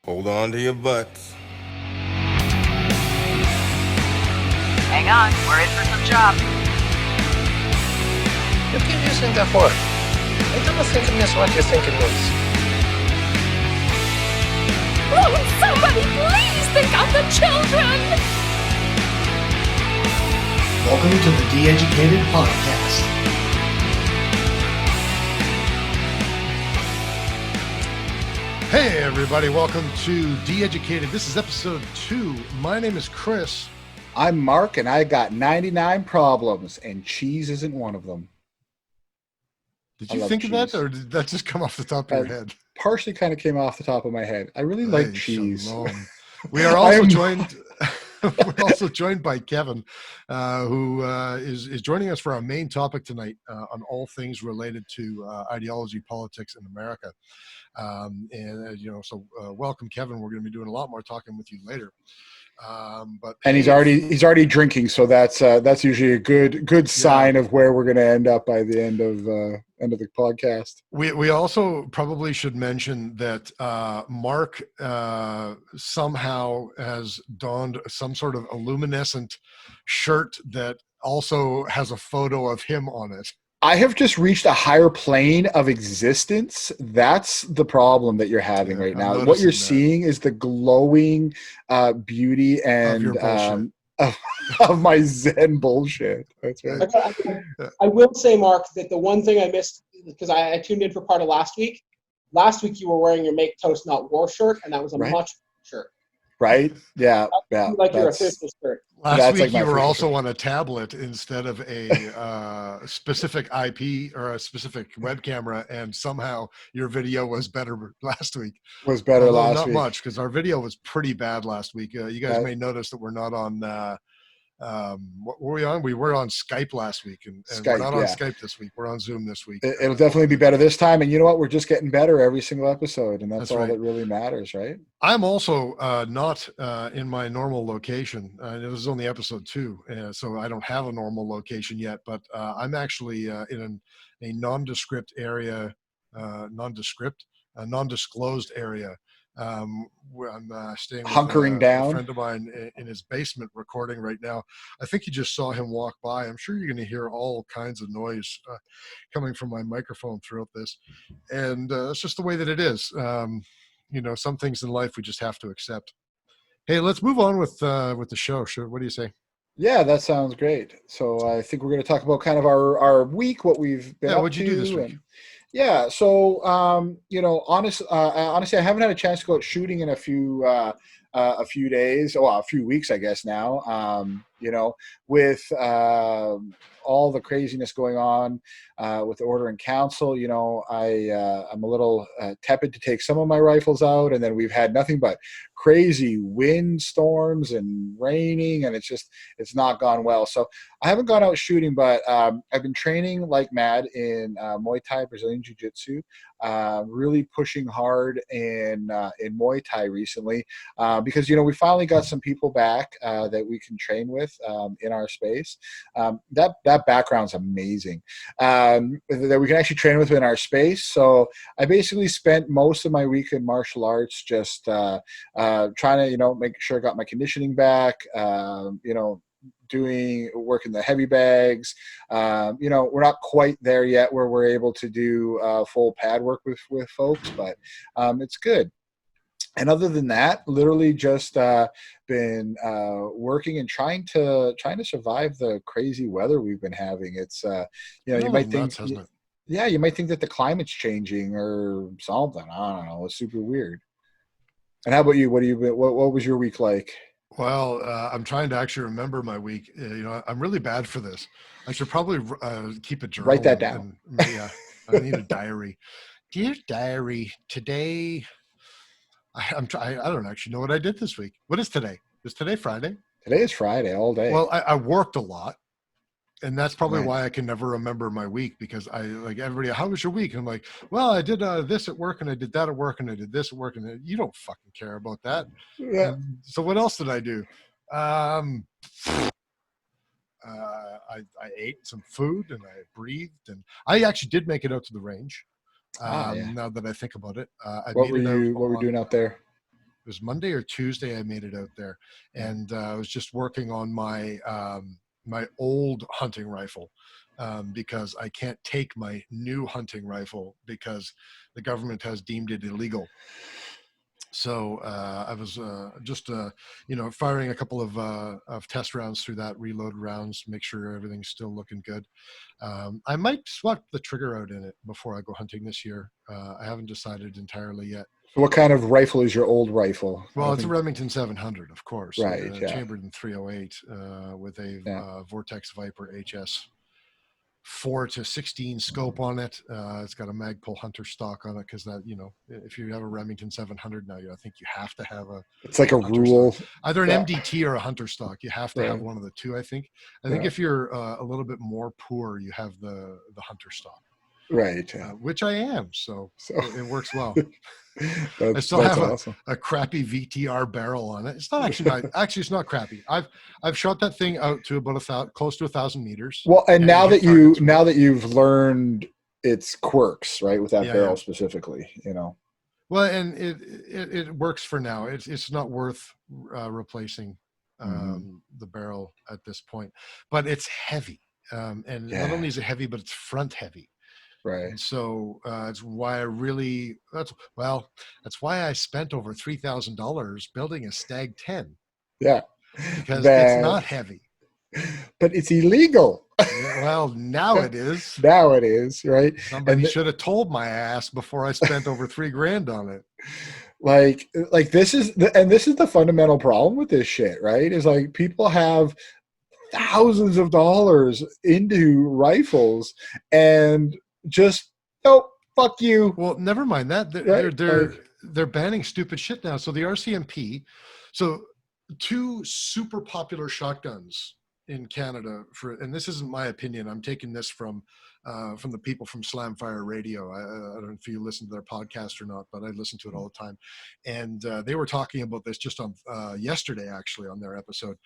Hold on to your butts. Hang on, we're in for some chops. You keep using that word. I don't think it means what you think it means. Oh, somebody please think of the children! Welcome to the DeEducated podcast. Hey everybody, welcome to DeEducated. This is episode 2. My name is Chris. I'm Mark, and I got 99 problems, and cheese isn't one of them. Did you think of that, or did that just come off the top of your head? Partially kind of came off the top of my head. I really like cheese. Shalom. We are also joined. We're also joined by Kevin, who is joining us for our main topic tonight on all things related to ideology, politics in America. So welcome, Kevin. We're going to be doing a lot more talking with you later. He's already drinking, so that's usually a good sign of where we're going to end up by the end of the podcast. We also probably should mention that Mark somehow has donned some sort of luminescent shirt that also has a photo of him on it. I have just reached a higher plane of existence. That's the problem that you're having right now. What you're seeing is the glowing beauty and of my Zen bullshit. That's right. I will say, Mark, that the one thing I missed, because I tuned in for part of last week you were wearing your Make Toast Not War shirt, and that was a much shirt. Right? Yeah. Like your official shirt. Last week you were also on a tablet instead of a specific IP or a specific web camera, and somehow your video was better last week. Not much, because our video was pretty bad last week. You guys may notice that we're not on what were we on? We were on Skype last week, and we're not on Skype this week. We're on Zoom this week. It'll definitely be better this time. And you know what? We're just getting better every single episode, and that's all right. That really matters, right? I'm also not in my normal location. It was only episode 2, so I don't have a normal location yet. But I'm actually in a nondescript area, nondisclosed area. Where I'm staying with hunkering down. A friend of mine in his basement recording right now. I think you just saw him walk by. I'm sure you're going to hear all kinds of noise coming from my microphone throughout this, and it's just the way that it is. Some things in life we just have to accept. Hey, let's move on with the show. Sure, what do you say? Yeah, that sounds great. So I think we're going to talk about kind of our week, what we've been up to. What'd you do this week? Yeah, so honestly, I haven't had a chance to go out shooting in a few days, a few weeks, I guess now. With all the craziness going on with the Order in Council, I'm a little tepid to take some of my rifles out, and then we've had nothing but crazy wind storms and raining, and it's not gone well. So I haven't gone out shooting, but I've been training like mad in Muay Thai, Brazilian Jiu-Jitsu, really pushing hard in Muay Thai recently, because we finally got some people back that we can train with in our space. That background's amazing, that we can actually train with in our space. So I basically spent most of my week in martial arts just trying to make sure I got my conditioning back, working the heavy bags. We're not quite there yet where we're able to do full pad work with folks, but it's good. And other than that, literally just been working and trying to survive the crazy weather we've been having. It's you might think, you might think that the climate's changing or something. I don't know. It's super weird. And how about you? What was your week like? Well, I'm trying to actually remember my week. I'm really bad for this. I should probably keep a journal. Write that down. I need a diary. Dear diary, today. I don't actually know what I did this week. What is today? Is today Friday? Today is Friday all day. Well, I worked a lot, and that's probably why I can never remember my week, because I like everybody. How was your week? And I'm like, well, I did this at work, and I did that at work, and I did this at work, and you don't fucking care about that. Yeah. So what else did I do? I ate some food and I breathed, and I actually did make it out to the range. Now that I think about it, what were you doing out there? was Monday or Tuesday I made it out there, and I was just working on my my old hunting rifle because I can't take my new hunting rifle because the government has deemed it illegal. So I was just firing a couple of test rounds through that, reload rounds, make sure everything's still looking good. I might swap the trigger out in it before I go hunting this year. I haven't decided entirely yet. So what kind of rifle is your old rifle? Well, it's a Remington 700, of course. Right, Chambered in 308 with a Vortex Viper HS 4-16 scope on it. It's got a Magpul Hunter stock on it because that, if you have a Remington 700 now, I think you have to have a. It's like a rule. Stock. Either an MDT or a Hunter stock. You have to have one of the two. I think if you're a little bit more poor, you have the Hunter stock. Right. Which I am, so it works well. I still have awesome. a crappy VTR barrel on it. It's not actually it's not crappy. I've shot that thing out to about close to 1,000 meters. Well, and now that you've learned its quirks, right, with that barrel specifically, Well, and it works for now. It's not worth replacing the barrel at this point, but it's heavy, and not only is it heavy, but it's front heavy. Right. And so it's why that's why I spent over $3,000 building a Stag 10. Yeah. Because it's not heavy. But it's illegal. Well, now it is. Now it is, right? Somebody should have told my ass before I spent over $3,000 on it. Like this is the fundamental problem with this shit, right? Is like people have thousands of dollars into rifles and just fuck you. Well, never mind that. They're banning stupid shit now. So the RCMP, two super popular shotguns in Canada and this isn't my opinion. I'm taking this from the people from Slamfire Radio. I don't know if you listen to their podcast or not, but I listen to it all the time. And they were talking about this just on yesterday, actually, on their episode.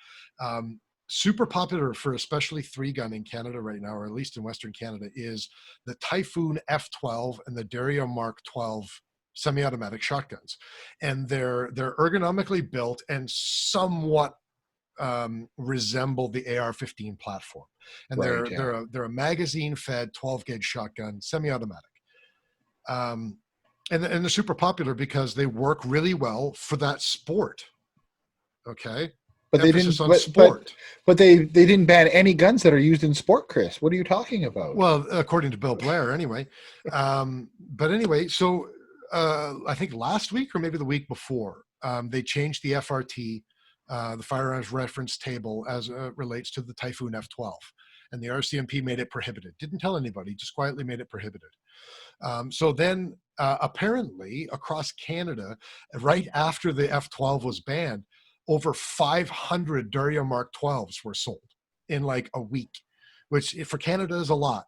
Super popular for especially 3-gun in Canada right now, or at least in Western Canada, is the Typhoon F12 and the Derya Mark 12 semi-automatic shotguns. And they're ergonomically built and somewhat resemble the AR-15 platform. And they're a magazine-fed 12-gauge shotgun, semi-automatic. And they're super popular because they work really well for that sport. Okay. But they didn't. But they didn't ban any guns that are used in sport, Chris. What are you talking about? Well, according to Bill Blair, anyway. But anyway, so I think last week or maybe the week before, they changed the FRT, the firearms reference table, as it relates to the Typhoon F12, and the RCMP made it prohibited. Didn't tell anybody, just quietly made it prohibited. So then, apparently, across Canada, right after the F12 was banned, over 500 Derya Mark 12s were sold in like a week, which for Canada is a lot.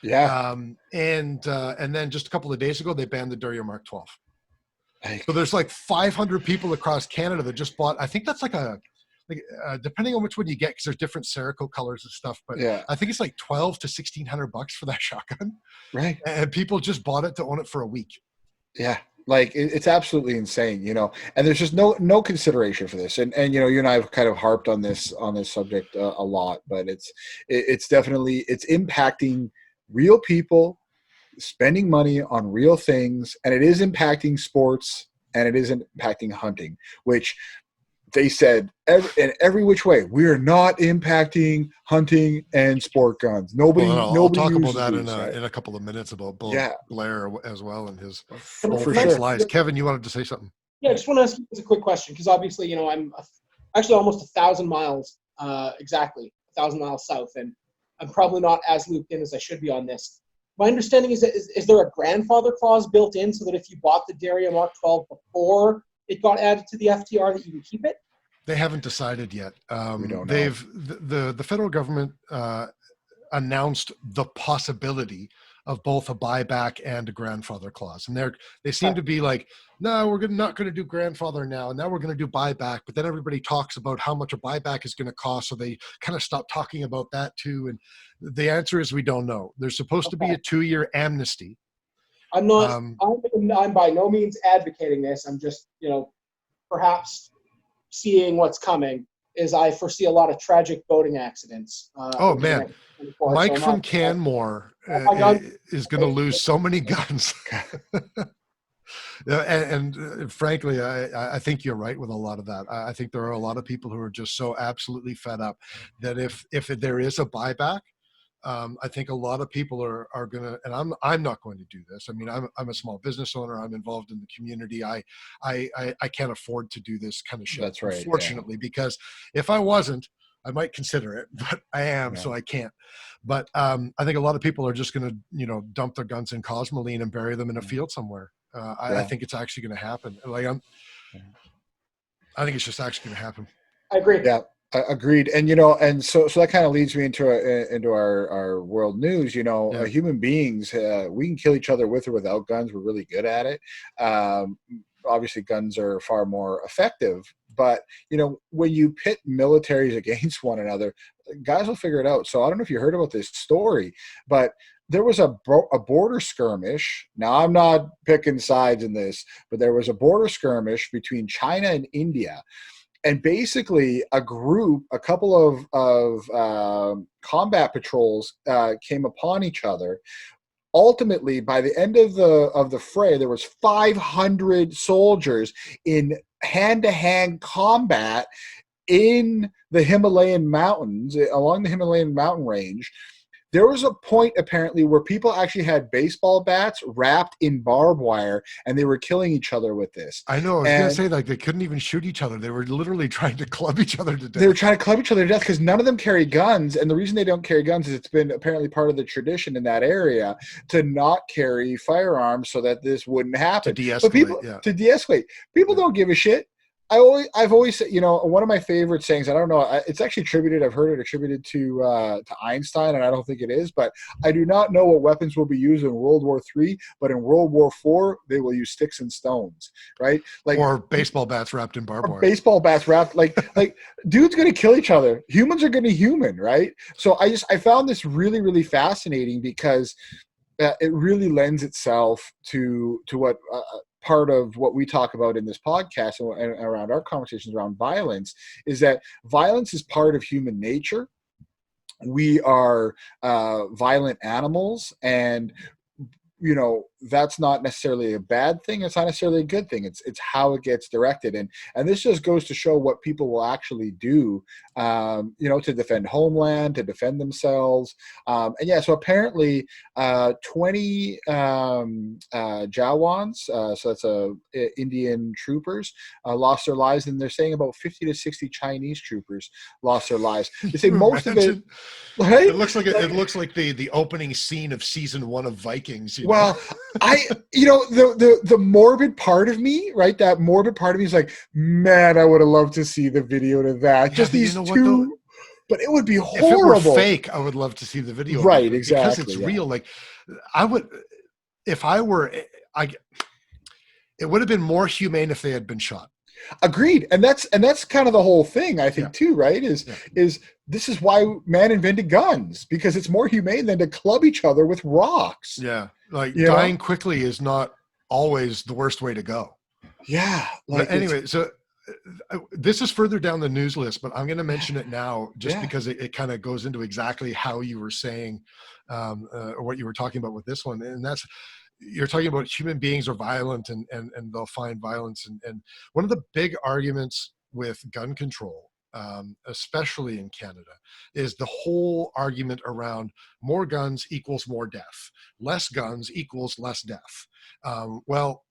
Yeah. And then just a couple of days ago, they banned the Derya Mark 12. So there's like 500 people across Canada that just bought. I think that's like depending on which one you get, because there's different Cerakote colors and stuff. But I think it's like $1,200 to $1,600 for that shotgun. Right. And people just bought it to own it for a week. Yeah. Like it's absolutely insane, and there's just no consideration for this. And you and I have kind of harped on this subject a lot, but it's definitely impacting real people spending money on real things, and it is impacting sports, and it is impacting hunting, which they said in every which way, we are not impacting hunting and sport guns. Nobody. I'll talk about that in a couple of minutes about Blair as well and his lies. Kevin, you wanted to say something? Yeah, I just want to ask you a quick question, because obviously, I'm actually almost 1,000 miles, exactly 1,000 miles south, and I'm probably not as looped in as I should be on this. My understanding is that is there a grandfather clause built in so that if you bought the Derya Mark 12 before it got added to the FTR, that you can keep it? They haven't decided yet. We don't know. The federal government announced the possibility of both a buyback and a grandfather clause, and they seem to be like, no, we're not going to do grandfather now. Now we're going to do buyback. But then everybody talks about how much a buyback is going to cost, so they kind of stop talking about that too. And the answer is we don't know. There's supposed to be a 2-year amnesty. I'm by no means advocating this. I'm just perhaps seeing what's coming, is I foresee a lot of tragic boating accidents. Oh man, Mike from Canmore is going to lose so many guns. And frankly, I think you're right with a lot of that. I think there are a lot of people who are just so absolutely fed up that if there is a buyback, I think a lot of people are going to, and I'm not going to do this. I mean, I'm a small business owner. I'm involved in the community. I can't afford to do this kind of shit. That's right. Unfortunately, because if I wasn't, I might consider it, but I am, so I can't. But I think a lot of people are just going to, dump their guns in Cosmoline and bury them in a field somewhere. I think it's actually going to happen. Like I think it's just actually going to happen. I agree. Yeah. Agreed. And so that kind of leads me into our world news. Human beings, we can kill each other with or without guns. We're really good at it. Obviously, guns are far more effective. But when you pit militaries against one another, guys will figure it out. So I don't know if you heard about this story, but there was a border skirmish. Now, I'm not picking sides in this, but there was a border skirmish between China and India. And basically, a couple of combat patrols came upon each other. Ultimately, by the end of the fray, there was 500 soldiers in hand-to-hand combat in the Himalayan mountains, along the Himalayan mountain range. There was a point, apparently, where people actually had baseball bats wrapped in barbed wire, and they were killing each other with this. I know. I was going to say, like, they couldn't even shoot each other. They were literally trying to club each other to death. They were trying to club each other to death because none of them carry guns. And the reason they don't carry guns is it's been apparently part of the tradition in that area to not carry firearms so that this wouldn't happen. To de-escalate, To de-escalate. People don't give a shit. I've always said, one of my favorite sayings, I don't know, it's actually attributed, I've heard it attributed to Einstein, and I don't think it is, but I do not know what weapons will be used in World War III, but in World War IV, they will use sticks and stones, right? Or baseball bats wrapped in barbed wire. Baseball bats wrapped, like dudes going to kill each other. Humans are going to human, right? So I found this really, really fascinating because it really lends itself to what part of what we talk about in this podcast and around our conversations around violence is that violence is part of human nature. We are violent animals, and that's not necessarily a bad thing. It's not necessarily a good thing. It's how it gets directed. And this just goes to show what people will actually do, to defend homeland, to defend themselves. So apparently 20 Jawans, so that's Indian troopers, lost their lives. And they're saying about 50 to 60 Chinese troopers lost their lives. They say most of it, right? It looks like the opening scene of season 1 of Vikings. Well, the morbid part of me, right? That morbid part of me is like, man, I would have loved to see the video to that. Just these two, but it would be horrible. If it were fake, I would love to see the video. Right, exactly. Because it's real. Like, I would, if I were, it would have been more humane if they had been shot. Agreed. And that's kind of the whole thing, I think, too, right? Is this is why man invented guns, because it's more humane than to club each other with rocks. Yeah. Like dying quickly is not always the worst way to go. Yeah. But anyway, so this is further down the news list, but I'm going to mention it now just because it kind of goes into exactly how you were saying, or what you were talking about with this one. And that's, you're talking about human beings are violent and they'll find violence. And one of the big arguments with gun control, especially in Canada, is the whole argument around more guns equals more death, less guns equals less death. Well,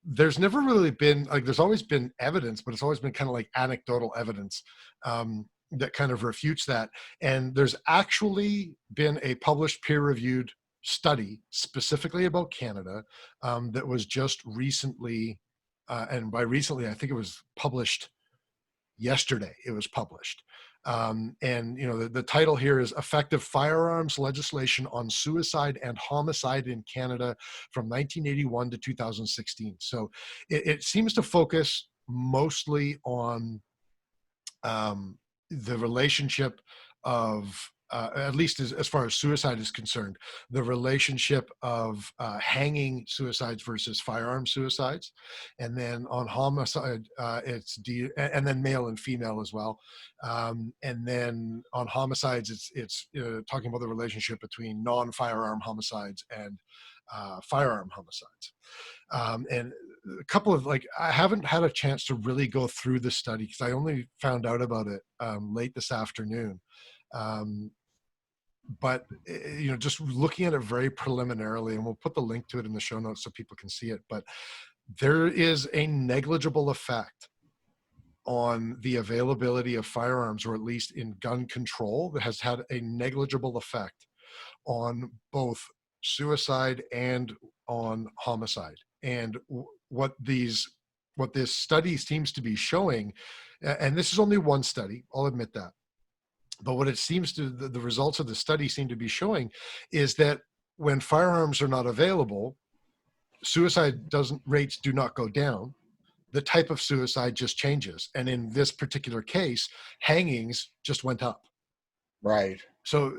there's never really been, like, there's always been evidence, but it's always been kind of like anecdotal evidence that kind of refutes that. And there's actually been a published peer-reviewed study specifically about Canada that was just recently, and by recently, I think it was published yesterday. It was published. And the title here is Effective Firearms Legislation on Suicide and Homicide in Canada from 1981 to 2016. So it seems to focus mostly on the relationship of at least as far as suicide is concerned, the relationship of hanging suicides versus firearm suicides. And then on homicide, and then male and female as well. And then on homicides, it's talking about the relationship between non-firearm homicides and firearm homicides. And a couple of I haven't had a chance to really go through the study because I only found out about it late this afternoon. But just looking at it very preliminarily, and we'll put the link to it in the show notes so people can see it, but there is a negligible effect on the availability of firearms, or at least in gun control, that has had a negligible effect on both suicide and on homicide. And what this study seems to be showing, and this is only one study, I'll admit that, but what it seems to, the results of the study seem to be showing is that when firearms are not available, suicide rates do not go down. The type of suicide just changes. And in this particular case, hangings just went up. Right. So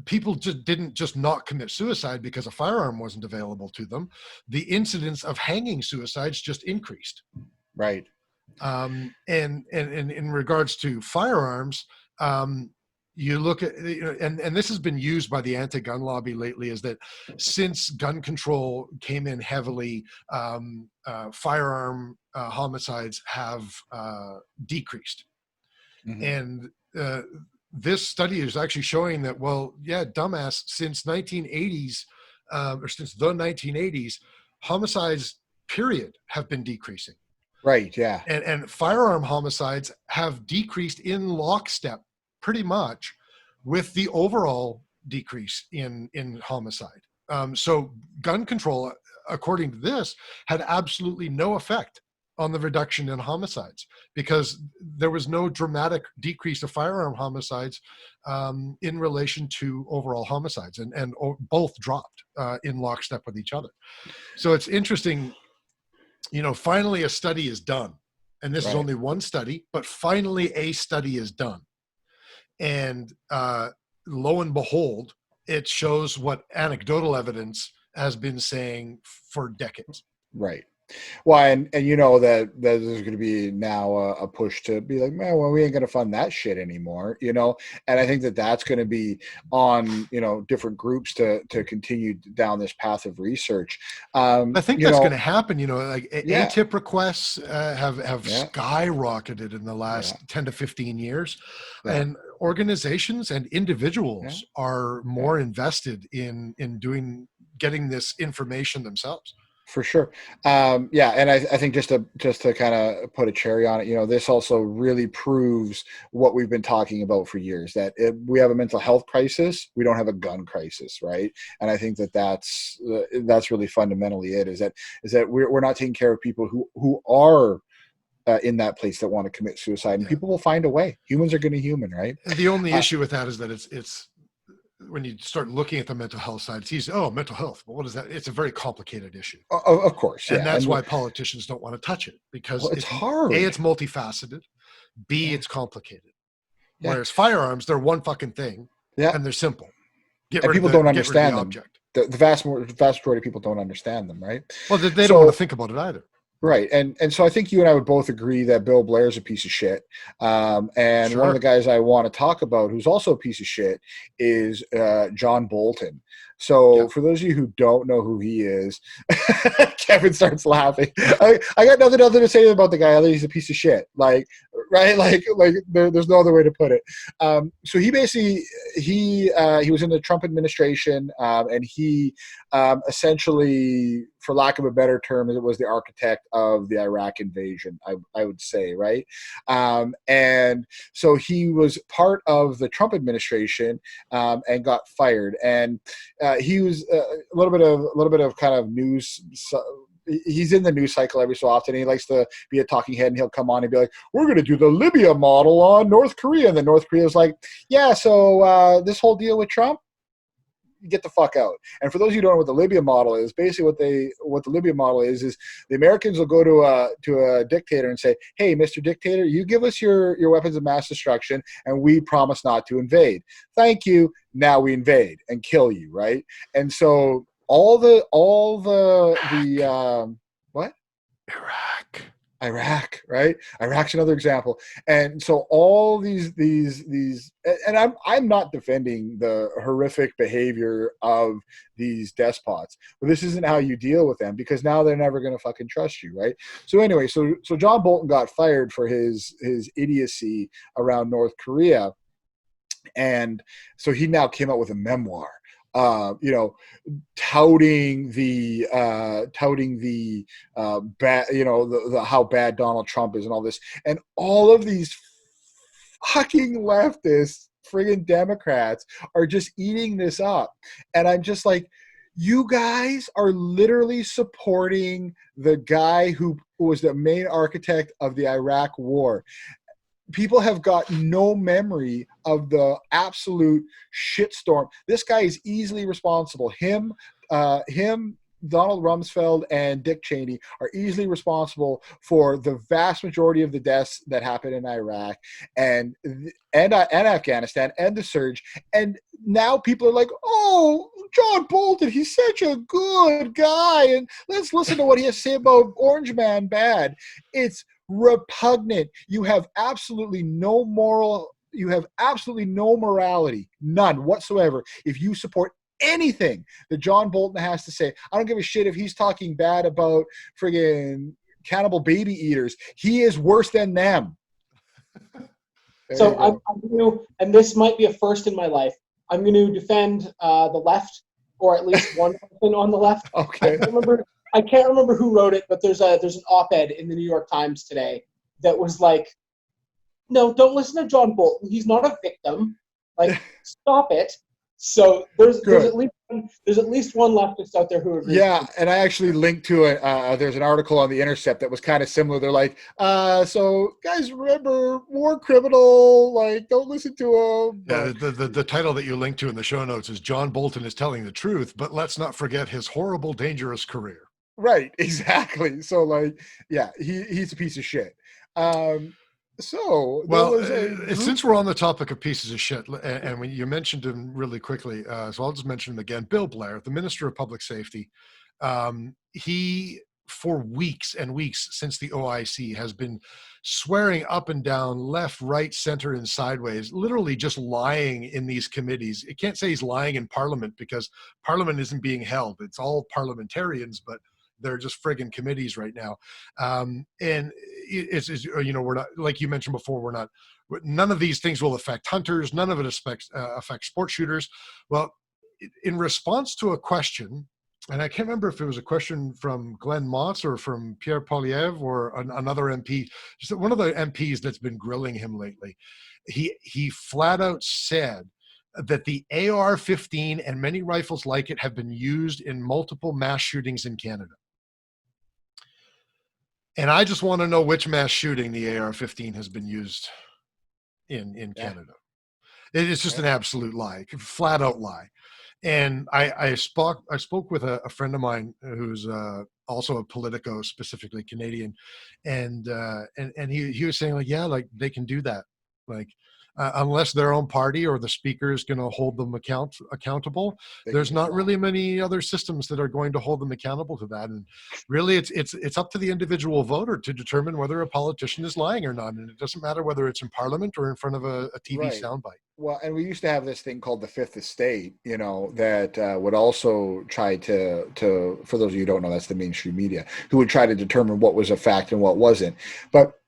people just didn't just not commit suicide because a firearm wasn't available to them. The incidence of hanging suicides just increased. Right. And in regards to firearms, you look at, and this has been used by the anti-gun lobby lately, is that since gun control came in heavily, firearm homicides have decreased. Mm-hmm. And this study is actually showing that, well, yeah, dumbass, since 1980s, or since the 1980s, homicides, period, have been decreasing. Right, yeah. And firearm homicides have decreased in lockstep pretty much with the overall decrease in homicide. So gun control, according to this, had absolutely no effect on the reduction in homicides because there was no dramatic decrease of firearm homicides in relation to overall homicides, and both dropped in lockstep with each other. So it's interesting, finally a study is done, and this is only one study, but finally a study is done. And lo and behold, it shows what anecdotal evidence has been saying for decades. Right. Well, and that there's going to be now a push to be like, man, well, we ain't going to fund that shit anymore, and I think that's going to be on, different groups to continue down this path of research. I think that's going to happen, ATIP requests have skyrocketed in the last 10 to 15 years. Yeah. And organizations and individuals are more invested in getting this information themselves. For sure. And I think just to kind of put a cherry on it, this also really proves what we've been talking about for years, that we have a mental health crisis, we don't have a gun crisis, right? And I think that's really fundamentally it, is that we're not taking care of people who are in that place that want to commit suicide, and people will find a way. Humans are going to human, right? The only issue with that is that it's when you start looking at the mental health side, it's easy. Oh, mental health. Well, what is that? It's a very complicated issue. Of course. And that's why politicians don't want to touch it, because it's hard. A, it's multifaceted. B, it's complicated. Whereas firearms, they're one fucking thing. And they're simple. People don't understand them. The vast majority of people don't understand them, right? Well, they don't want to think about it either. Right. And so I think you and I would both agree that Bill Blair is a piece of shit. And one of the guys I want to talk about who's also a piece of shit is John Bolton. So for those of you who don't know who he is, Kevin starts laughing. I got nothing other to say about the guy other than he's a piece of shit. Right? Like there's no other way to put it. So he basically, he was in the Trump administration, and he essentially, for lack of a better term, it was the architect of the Iraq invasion, I would say, right? And so he was part of the Trump administration and got fired. And he was a little bit of kind of news. He's in the news cycle every so often. He likes to be a talking head, and he'll come on and be like, we're going to do the Libya model on North Korea. And then North Korea is like, yeah, so this whole deal with Trump, get the fuck out. And for those of you who don't know what the Libya model is, basically what the Libya model is the Americans will go to a dictator and say, hey, Mr. Dictator, you give us your weapons of mass destruction and we promise not to invade. Thank you. Now we invade and kill you, right? And so all the what? Iraq, right? Iraq's another example. And so all these, and I'm not defending the horrific behavior of these despots, but this isn't how you deal with them, because now they're never going to fucking trust you, right? So anyway, so John Bolton got fired for his idiocy around North Korea, and so he now came out with a memoir. Touting the bad, the how bad Donald Trump is and all this, and all of these fucking leftists, friggin' Democrats are just eating this up, and I'm just like, you guys are literally supporting the guy who was the main architect of the Iraq War. People have got no memory of the absolute shitstorm. This guy is easily responsible. Him, Donald Rumsfeld, and Dick Cheney are easily responsible for the vast majority of the deaths that happened in Iraq and Afghanistan and the surge. And now people are like, oh, John Bolton, he's such a good guy, and let's listen to what he has to say about Orange Man bad. It's repugnant. You have absolutely no morality, none whatsoever, if you support anything that John Bolton has to say. I don't give a shit if he's talking bad about friggin' cannibal baby eaters. He is worse than them. So I'm going to, and this might be a first in my life, I'm going to defend the left, or at least one person on the left. Okay. I can't remember who wrote it, but there's an op-ed in the New York Times today that was like, no, don't listen to John Bolton. He's not a victim. Like, stop it. So there's at least one leftist out there who agrees. Yeah, and I actually linked to it. There's an article on The Intercept that was kind of similar. They're like, so guys, remember, war criminal, like, don't listen to him. Yeah, the title that you linked to in the show notes is John Bolton is telling the truth, but let's not forget his horrible, dangerous career. Right, exactly. So, like, yeah, he's a piece of shit. Since we're on the topic of pieces of shit, and when you mentioned him really quickly, so I'll just mention him again. Bill Blair, the Minister of Public Safety, he, for weeks and weeks since the OIC, has been swearing up and down, left, right, center, and sideways, literally just lying in these committees. You can't say he's lying in Parliament, because Parliament isn't being held. It's all parliamentarians, but they're just friggin' committees right now. And it's we're not, like you mentioned before, none of these things will affect hunters. None of it affects sport shooters. Well, in response to a question, and I can't remember if it was a question from Glenn Motz or from Pierre Poilievre or another MP, just one of the MPs that's been grilling him lately, he flat out said that the AR-15 and many rifles like it have been used in multiple mass shootings in Canada. And I just want to know which mass shooting the AR-15 has been used in Canada. It's just an absolute lie, flat out lie. And I spoke with a friend of mine who's also a Politico, specifically Canadian, and he was saying, like, yeah, like, they can do that, like, unless their own party or the speaker is going to hold them accountable. There's not really many other systems that are going to hold them accountable to that. And really, it's up to the individual voter to determine whether a politician is lying or not. And it doesn't matter whether it's in Parliament or in front of a TV soundbite. Well, and we used to have this thing called the Fifth Estate, that would also try to, for those of you who don't know, that's the mainstream media, who would try to determine what was a fact and what wasn't. But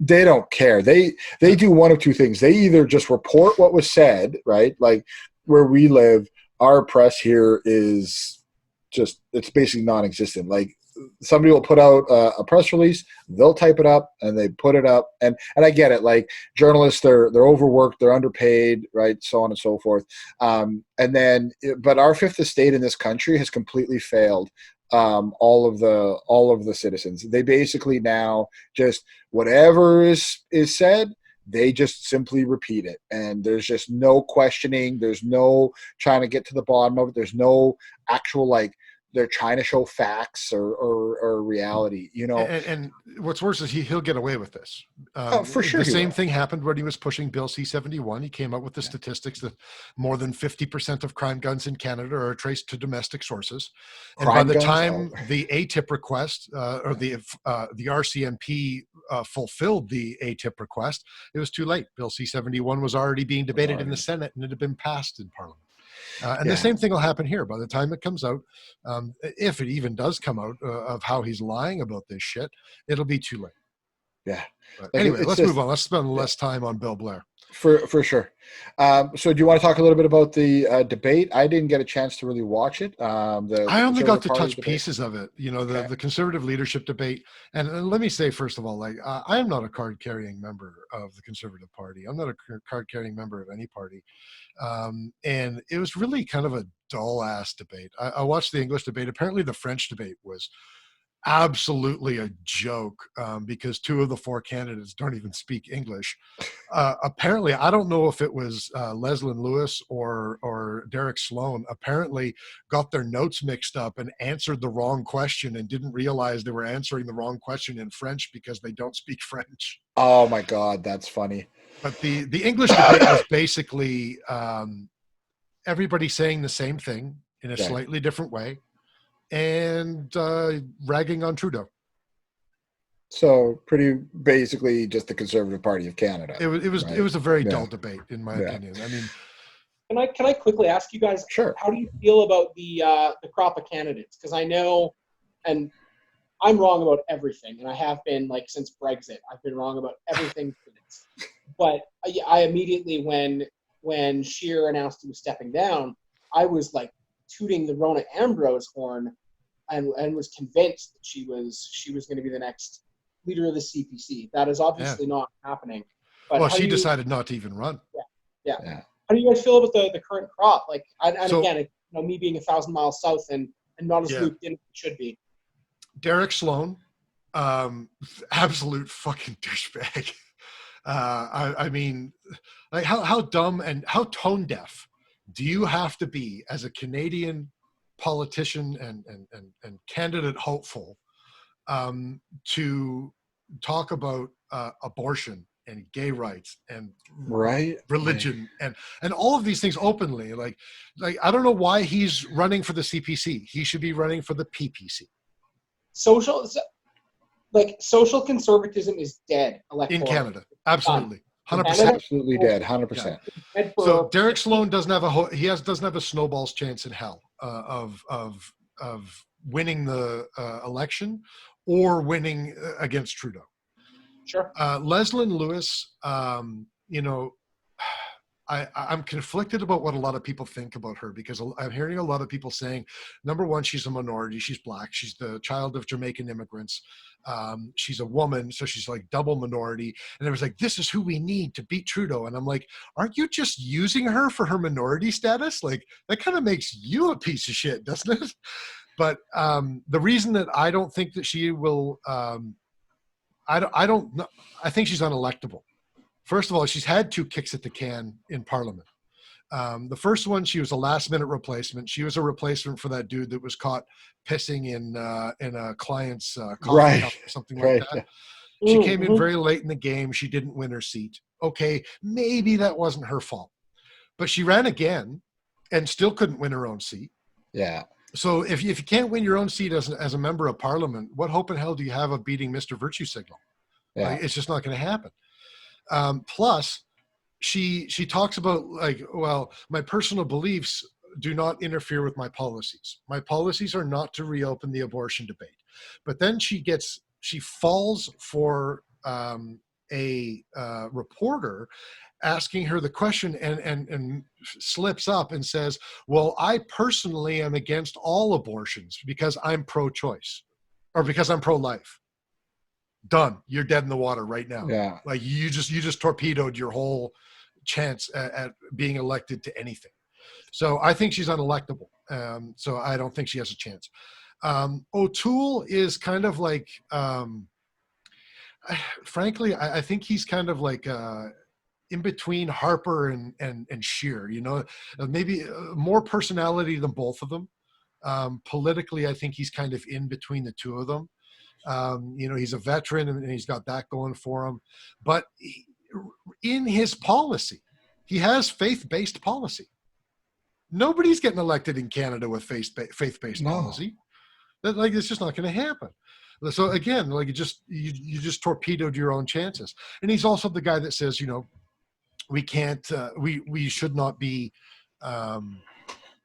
they don't care. They do one of two things. They either just report what was said, right? Like, where we live, our press here is just, it's basically non-existent. Like, somebody will put out a press release, they'll type it up and they put it up. And I get it. Like, journalists, they're overworked, they're underpaid, right? So on and so forth. But our Fifth Estate in this country has completely failed all of the citizens. They basically now just, whatever is said, they just simply repeat it. And there's just no questioning. There's no trying to get to the bottom of it. There's no actual, like, they're trying to show facts or reality, you know. And what's worse is he'll get away with this. For sure. The same thing happened when he was pushing Bill C-71. He came up with the statistics that more than 50% of crime guns in Canada are traced to domestic sources. And by the time the ATIP request or the RCMP fulfilled the ATIP request, it was too late. Bill C-71 was already being debated in the Senate, and it had been passed in Parliament. The same thing will happen here. By the time it comes out, if it even does come out, of how he's lying about this shit, it'll be too late. Yeah. But anyway, let's move on. Let's spend less time on Bill Blair. For sure. So do you want to talk a little bit about the debate? I didn't get a chance to really watch it. I only got to touch pieces of it. You know, the conservative leadership debate. And let me say, first of all, like, I am not a card-carrying member of the Conservative Party. I'm not a card-carrying member of any party. And it was really kind of a dull-ass debate. I watched the English debate. Apparently the French debate was absolutely a joke, because 2 of the 4 candidates don't even speak English. Apparently, I don't know if it was Leslyn Lewis or Derek Sloan, apparently got their notes mixed up and answered the wrong question and didn't realize they were answering the wrong question in French because they don't speak French. Oh my God, that's funny. But the English debate was basically everybody saying the same thing in a slightly different way, and ragging on Trudeau. So pretty basically just the Conservative Party of Canada. It was a very dull debate, in my opinion. I mean, can I quickly ask you guys, sure, how do you feel about the crop of candidates? Because I know, and I'm wrong about everything, and I have been, like, since Brexit. I've been wrong about everything since. But I immediately, when Scheer announced he was stepping down, I was like tooting the Rona Ambrose horn, and was convinced that she was going to be the next leader of the CPC. That is obviously not happening. But well, she decided not to even run. Yeah. How do you guys feel about the current crop? Like, again, me being 1,000 miles south and not as looped in as it should be. Derek Sloan, absolute fucking douchebag. I mean, like, how dumb and how tone deaf do you have to be as a Canadian politician and candidate hopeful to talk about abortion and gay rights and religion and all of these things openly? Like I don't know why he's running for the CPC. He should be running for the PPC. Social conservatism is dead in Canada. Absolutely. 100%. Absolutely dead. 100%. So Derek Sloan doesn't have a snowball's chance in hell of winning the election or winning against Trudeau. Sure. Leslyn Lewis, you know, I'm conflicted about what a lot of people think about her, because I'm hearing a lot of people saying, number one, she's a minority. She's Black. She's the child of Jamaican immigrants. She's a woman, so she's like double minority. And it was like, this is who we need to beat Trudeau. And I'm like, aren't you just using her for her minority status? Like, that kind of makes you a piece of shit, doesn't it? But the reason that I don't think that she will, I don't know. I think she's unelectable. First of all, she's had 2 kicks at the can in Parliament. The first one, she was a last-minute replacement. She was a replacement for that dude that was caught pissing in a client's coffee cup or something like that. She came in very late in the game. She didn't win her seat. Okay, maybe that wasn't her fault. But she ran again and still couldn't win her own seat. Yeah. So if you can't win your own seat as a member of Parliament, what hope in hell do you have of beating Mr. Virtue Signal? Yeah. Like, it's just not going to happen. Plus, she talks about, like, well, my personal beliefs do not interfere with my policies. My policies are not to reopen the abortion debate. But then she falls for a reporter asking her the question and slips up and says, well, I personally am against all abortions because I'm pro-choice or because I'm pro-life. Done. You're dead in the water right now. Yeah. Like you just torpedoed your whole chance at being elected to anything. So I think she's unelectable. So I don't think she has a chance. O'Toole is kind of like, frankly, I think he's kind of like in between Harper and Scheer. You know, maybe more personality than both of them. Politically, I think he's kind of in between the two of them. You know, he's a veteran and he's got that going for him. But in his policy, he has faith-based policy. Nobody's getting elected in Canada with faith-based policy. Like, it's just not going to happen. So again, like you just torpedoed your own chances. And he's also the guy that says, you know, we can't, we should not be, you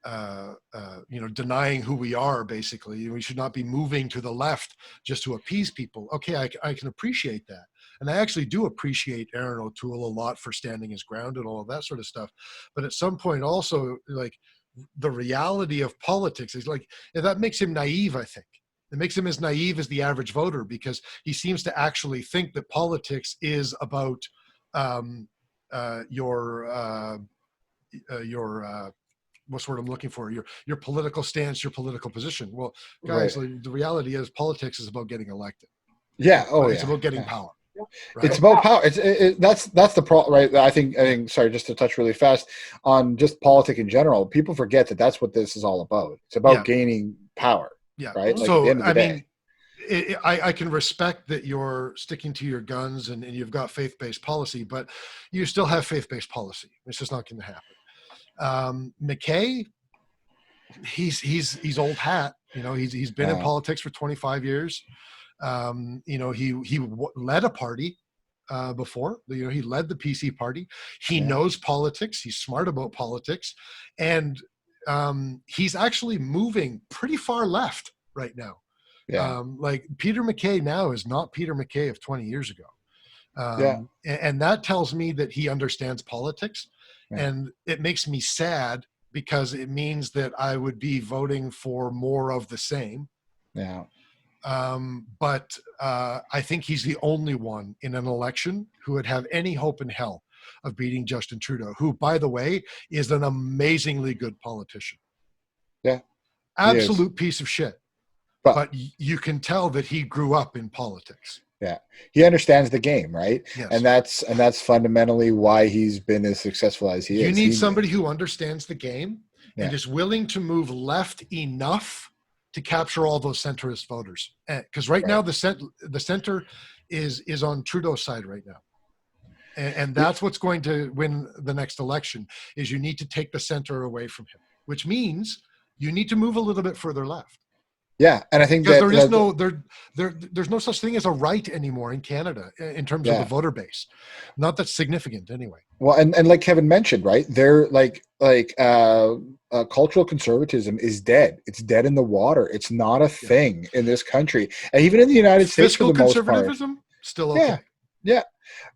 know, denying who we are. Basically, we should not be moving to the left just to appease people. Okay, I can appreciate that, and I actually do appreciate Aaron O'Toole a lot for standing his ground and all of that sort of stuff. But at some point, also, like, the reality of politics is like that makes him naive. I think it makes him as naive as the average voter, because he seems to actually think that politics is about your what's the word I'm looking for? Your political stance, your political position. Well, guys, like, the reality is politics is about getting elected. Yeah. Oh, It's about getting power. Right? It's about power. That's the problem, right? I think. Sorry, just to touch really fast on just politics in general. People forget that that's what this is all about. It's about gaining power. Yeah. Right. Like, so at the end of the day. I can respect that you're sticking to your guns and you've got faith-based policy, but you still have faith-based policy. It's just not going to happen. McKay, he's old hat. You know, he's been in politics for 25 years. You know, he led a party before. You know, he led the PC party. He knows politics. He's smart about politics, and he's actually moving pretty far left right now. Like, Peter MacKay now is not Peter MacKay of 20 years ago. And that tells me that he understands politics. And it makes me sad, because it means that I would be voting for more of the same. But I think he's the only one in an election who would have any hope in hell of beating Justin Trudeau, who, by the way, is an amazingly good politician. Absolute piece of shit. But you can tell that he grew up in politics. He understands the game, right? Yes. And that's fundamentally why he's been as successful as he is. You need somebody who understands the game and is willing to move left enough to capture all those centrist voters. Because right now the center is on Trudeau's side right now. And that's what's going to win the next election, is you need to take the center away from him, which means you need to move a little bit further left. And I think that there's no such thing as a right anymore in Canada in terms of the voter base. Not that significant anyway. Well, and like Kevin mentioned, right? They're cultural conservatism is dead. It's dead in the water. It's not a thing in this country, and even in the United States, for the most part. Fiscal conservatism still okay.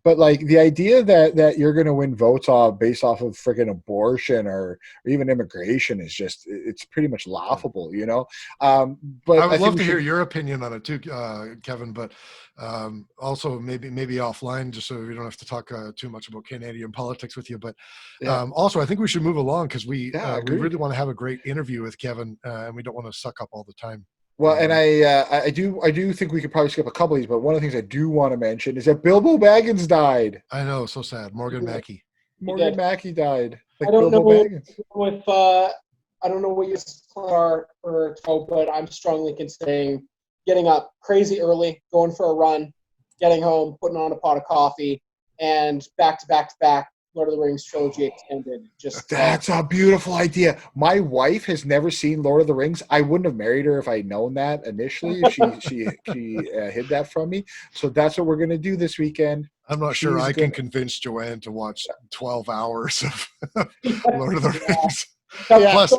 But like, the idea that you're going to win votes based off of freaking abortion or even immigration is just, it's pretty much laughable, you know? But I would love to hear your opinion on it too, Kevin, but also maybe offline, just so we don't have to talk too much about Canadian politics with you. But also, I think we should move along, because we really want to have a great interview with Kevin, and we don't want to suck up all the time. Well, and I do think we could probably skip a couple of these, but one of the things I do want to mention is that Bilbo Baggins died. I know, so sad. Morgan Mackey. Morgan Mackey died. Like, I don't know if I don't know what your plans are for tomorrow, but I'm strongly considering getting up crazy early, going for a run, getting home, putting on a pot of coffee, and back to back Lord of the Rings trilogy extended. That's a beautiful idea. My wife has never seen Lord of the Rings. I wouldn't have married her if I'd known that initially. She hid that from me. So that's what we're going to do this weekend. I'm not sure I can convince Joanne to watch 12 hours of Lord of the Rings. Plus,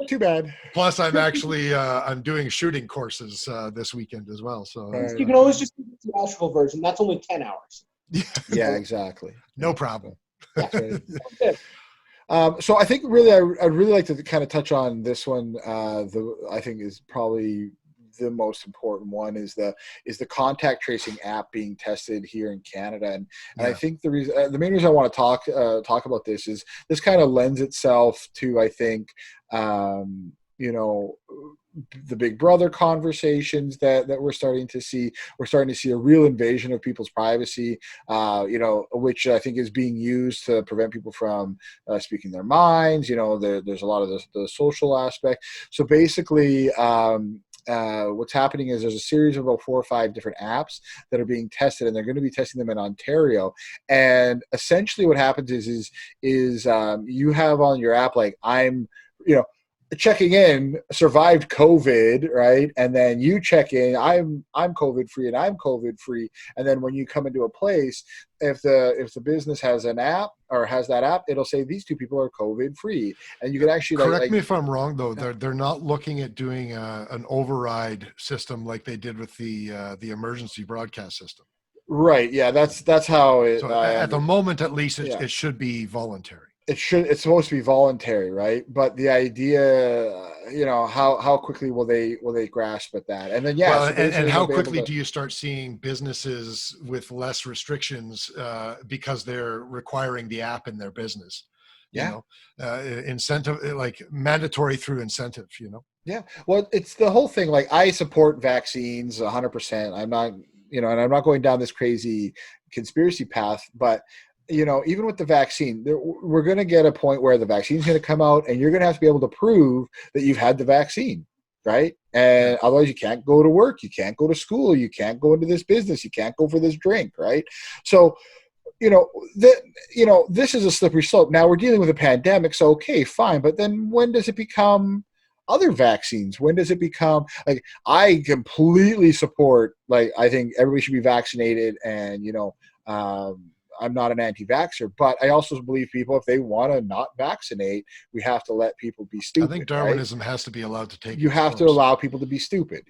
too bad. Plus, I'm actually I'm doing shooting courses this weekend as well. So you can always just do the theatrical version. That's only 10 hours. Yeah, exactly. No problem. So I think really, I'd really like to kind of touch on this one. I think is probably the most important one is the contact tracing app being tested here in Canada, and I think the main reason I want to talk about this is this kind of lends itself to, I think, you know, the Big Brother conversations that we're starting to see. We're starting to see a real invasion of people's privacy, which I think is being used to prevent people from speaking their minds. There's a lot of the social aspect. So basically, what's happening is there's a series of about 4 or 5 different apps that are being tested, and they're going to be testing them in Ontario. And essentially what happens is you have on your app, like, I'm checking in, survived COVID, right? And then you check in, I'm COVID free and I'm COVID free. And then when you come into a place, if the business has an app or has that app, it'll say these 2 people are COVID free. And you can actually correct me if I'm wrong though. They're not looking at doing an override system like they did with the emergency broadcast system. Right. Yeah. That's how it. So at the moment, at least, it should be voluntary. It's supposed to be voluntary, right? But the idea, how quickly will they grasp at that? And then and how quickly do you start seeing businesses with less restrictions because they're requiring the app in their business? Incentive, like mandatory through incentive. Yeah. Well, it's the whole thing. Like, I support vaccines 100%. I'm not, and I'm not going down this crazy conspiracy path, but even with the vaccine, we're going to get a point where the vaccine's going to come out and you're going to have to be able to prove that you've had the vaccine, right? And otherwise you can't go to work, you can't go to school, you can't go into this business, you can't go for this drink, right? So, this is a slippery slope. Now we're dealing with a pandemic, so okay, fine. But then when does it become other vaccines? When does it become, like, I completely support, like, I think everybody should be vaccinated, and, I'm not an anti-vaxxer, but I also believe people, if they want to not vaccinate, we have to let people be stupid. I think Darwinism has to be allowed to take. You have to allow people to be stupid.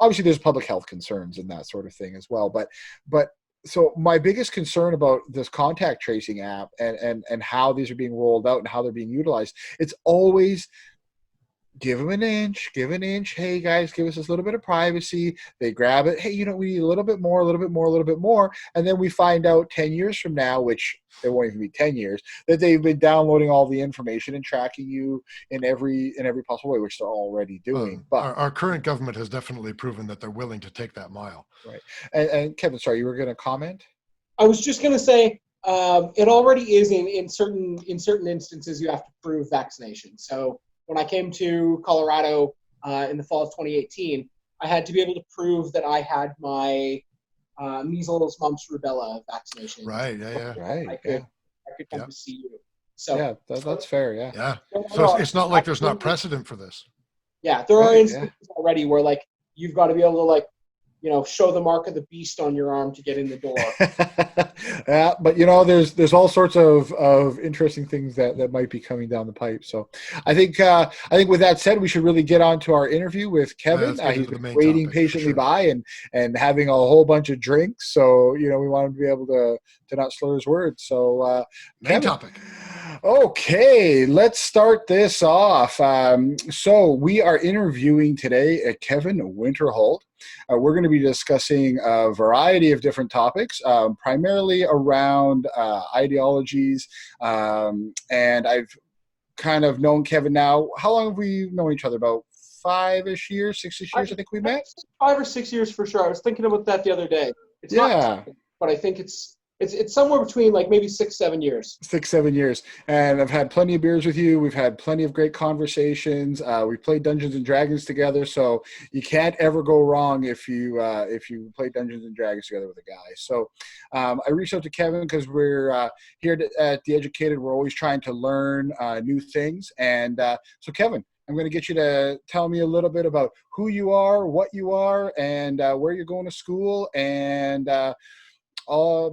Obviously there's public health concerns and that sort of thing as well. But so my biggest concern about this contact tracing app and how these are being rolled out and how they're being utilized, it's always give them an inch. Hey guys, give us this little bit of privacy. They grab it. Hey, we need a little bit more. And then we find out 10 years from now, which it won't even be 10 years, that they've been downloading all the information and tracking you in every possible way, which they're already doing. But our current government has definitely proven that they're willing to take that mile. Right. And Kevin, sorry, you were going to comment? I was just going to say, it already is in certain instances you have to prove vaccination. So when I came to Colorado in the fall of 2018, I had to be able to prove that I had my measles, mumps, rubella vaccination. Right. Yeah. Right. I could come to see you. So yeah, that's fair. Yeah. Yeah. So it's not like there's not precedent for this. Yeah, there are instances already where, like, you've got to be able to, like, show the mark of the beast on your arm to get in the door. Yeah, but there's all sorts of interesting things that might be coming down the pipe. So I think with that said, we should really get on to our interview with Kevin. He's been waiting patiently by and having a whole bunch of drinks. So we want him to be able to not slur his words. So main topic. Okay, let's start this off. So we are interviewing today Kevin Winterhalt. We're going to be discussing a variety of different topics, primarily around ideologies. And I've kind of known Kevin now. How long have we known each other? About 5-ish years, 6-ish years, I think we met? 5 or 6 years for sure. I was thinking about that the other day. It's not, but I think it's somewhere between, like, maybe 6-7 years. 6-7 years. And I've had plenty of beers with you. We've had plenty of great conversations. We've played Dungeons and Dragons together. So you can't ever go wrong if you play Dungeons and Dragons together with a guy. So I reached out to Kevin because we're here at DeEducated. We're always trying to learn new things. And so Kevin, I'm going to get you to tell me a little bit about who you are, what you are, and where you're going to school, and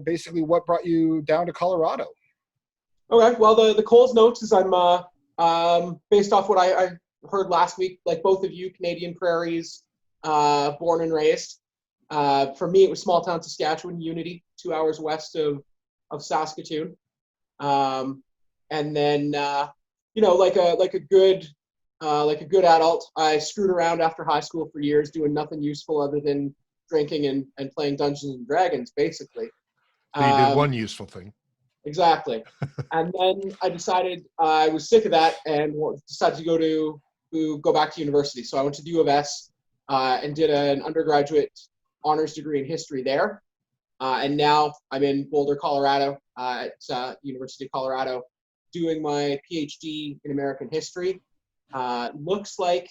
basically what brought you down to Colorado. Okay, well, the Coles Notes is I'm based off what I heard last week, like both of you, Canadian Prairies, born and raised. For me, it was small town Saskatchewan, Unity, 2 hours west of Saskatoon. And then like a good adult, I screwed around after high school for years, doing nothing useful other than drinking and playing Dungeons and Dragons, basically. So you did one useful thing. Exactly. And then I decided I was sick of that and decided to go to who go back to university. So I went to the U of S and did an undergraduate honors degree in history there. And now I'm in Boulder, Colorado, at University of Colorado, doing my PhD in American history. Looks like,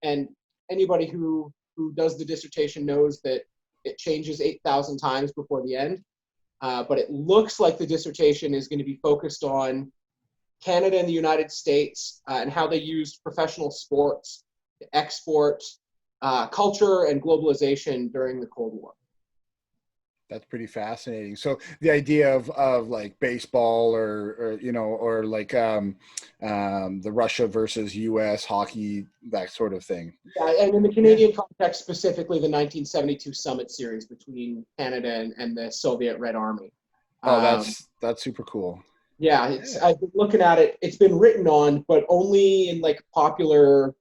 and anybody who does the dissertation knows that it changes 8,000 times before the end. But it looks like the dissertation is going to be focused on Canada and the United States and how they used professional sports to export culture and globalization during the Cold War. That's pretty fascinating. So the idea of like baseball or like the Russia versus U.S. hockey, that sort of thing. Yeah, and in the Canadian context, specifically the 1972 summit series between Canada and the Soviet Red Army. Oh, that's super cool. Yeah, I've been looking at it. It's been written on, but only in like popular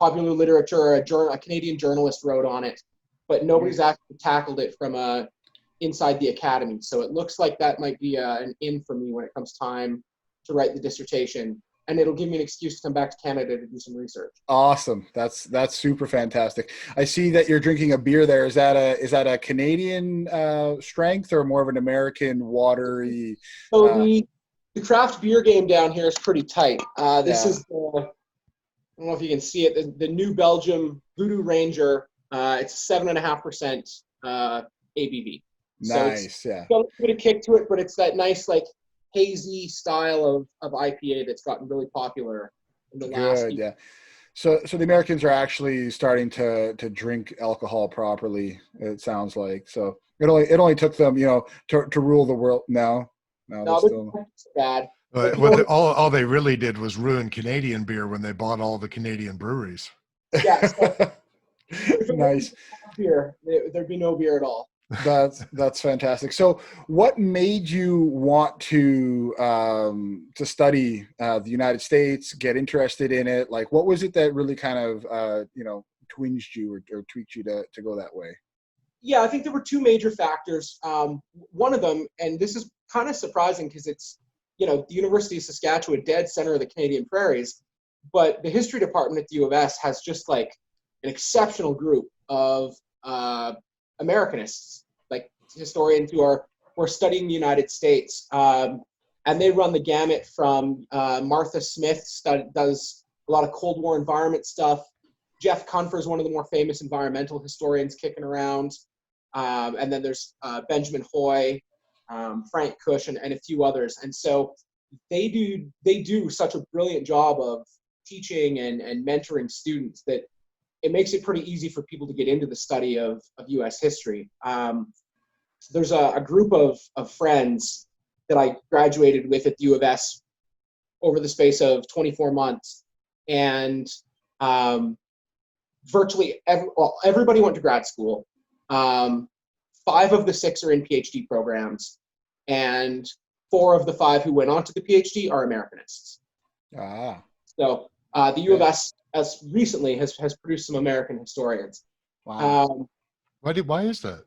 literature. A Canadian journalist wrote on it, but nobody's actually tackled it from inside the academy. So it looks like that might be an in for me when it comes time to write the dissertation, and it'll give me an excuse to come back to Canada to do some research. Awesome. That's super fantastic. I see that you're drinking a beer there. Is that a Canadian strength or more of an American watery? So the craft beer game down here is pretty tight. This is I don't know if you can see it, the New Belgium Voodoo Ranger. It's 7.5% ABV. Nice, so it's got a bit of kick to it, but it's that nice like hazy style of IPA that's gotten really popular in the last year. Yeah. So the Americans are actually starting to drink alcohol properly, it sounds like. So it only took them, to rule the world. No, it's bad. All they really did was ruin Canadian beer when they bought all the Canadian breweries. Yeah. So nice. Beer, there'd be no beer at all. That's fantastic. So what made you want to study the United States, get interested in it? Like, what was it that really kind of twinged you or tweaked you to go that way? Yeah, I think there were two major factors. One of them, and this is kind of surprising because it's the University of Saskatchewan, dead center of the Canadian prairies, but the history department at the U of S has just like an exceptional group of Americanists, like historians who are studying the United States, and they run the gamut from Martha Smith does a lot of Cold War environment stuff. Jeff Kunfer is one of the more famous environmental historians kicking around, and then there's Benjamin Hoy, Frank Cush, and a few others. And so they do such a brilliant job of teaching and mentoring students that it makes it pretty easy for people to get into the study of U.S. history. There's a group of friends that I graduated with at the U of S over the space of 24 months. And virtually everybody went to grad school. 5 of the 6 are in PhD programs. And 4 of the 5 who went on to the PhD are Americanists. So the U of S as recently has produced some American historians. Wow. Why is that?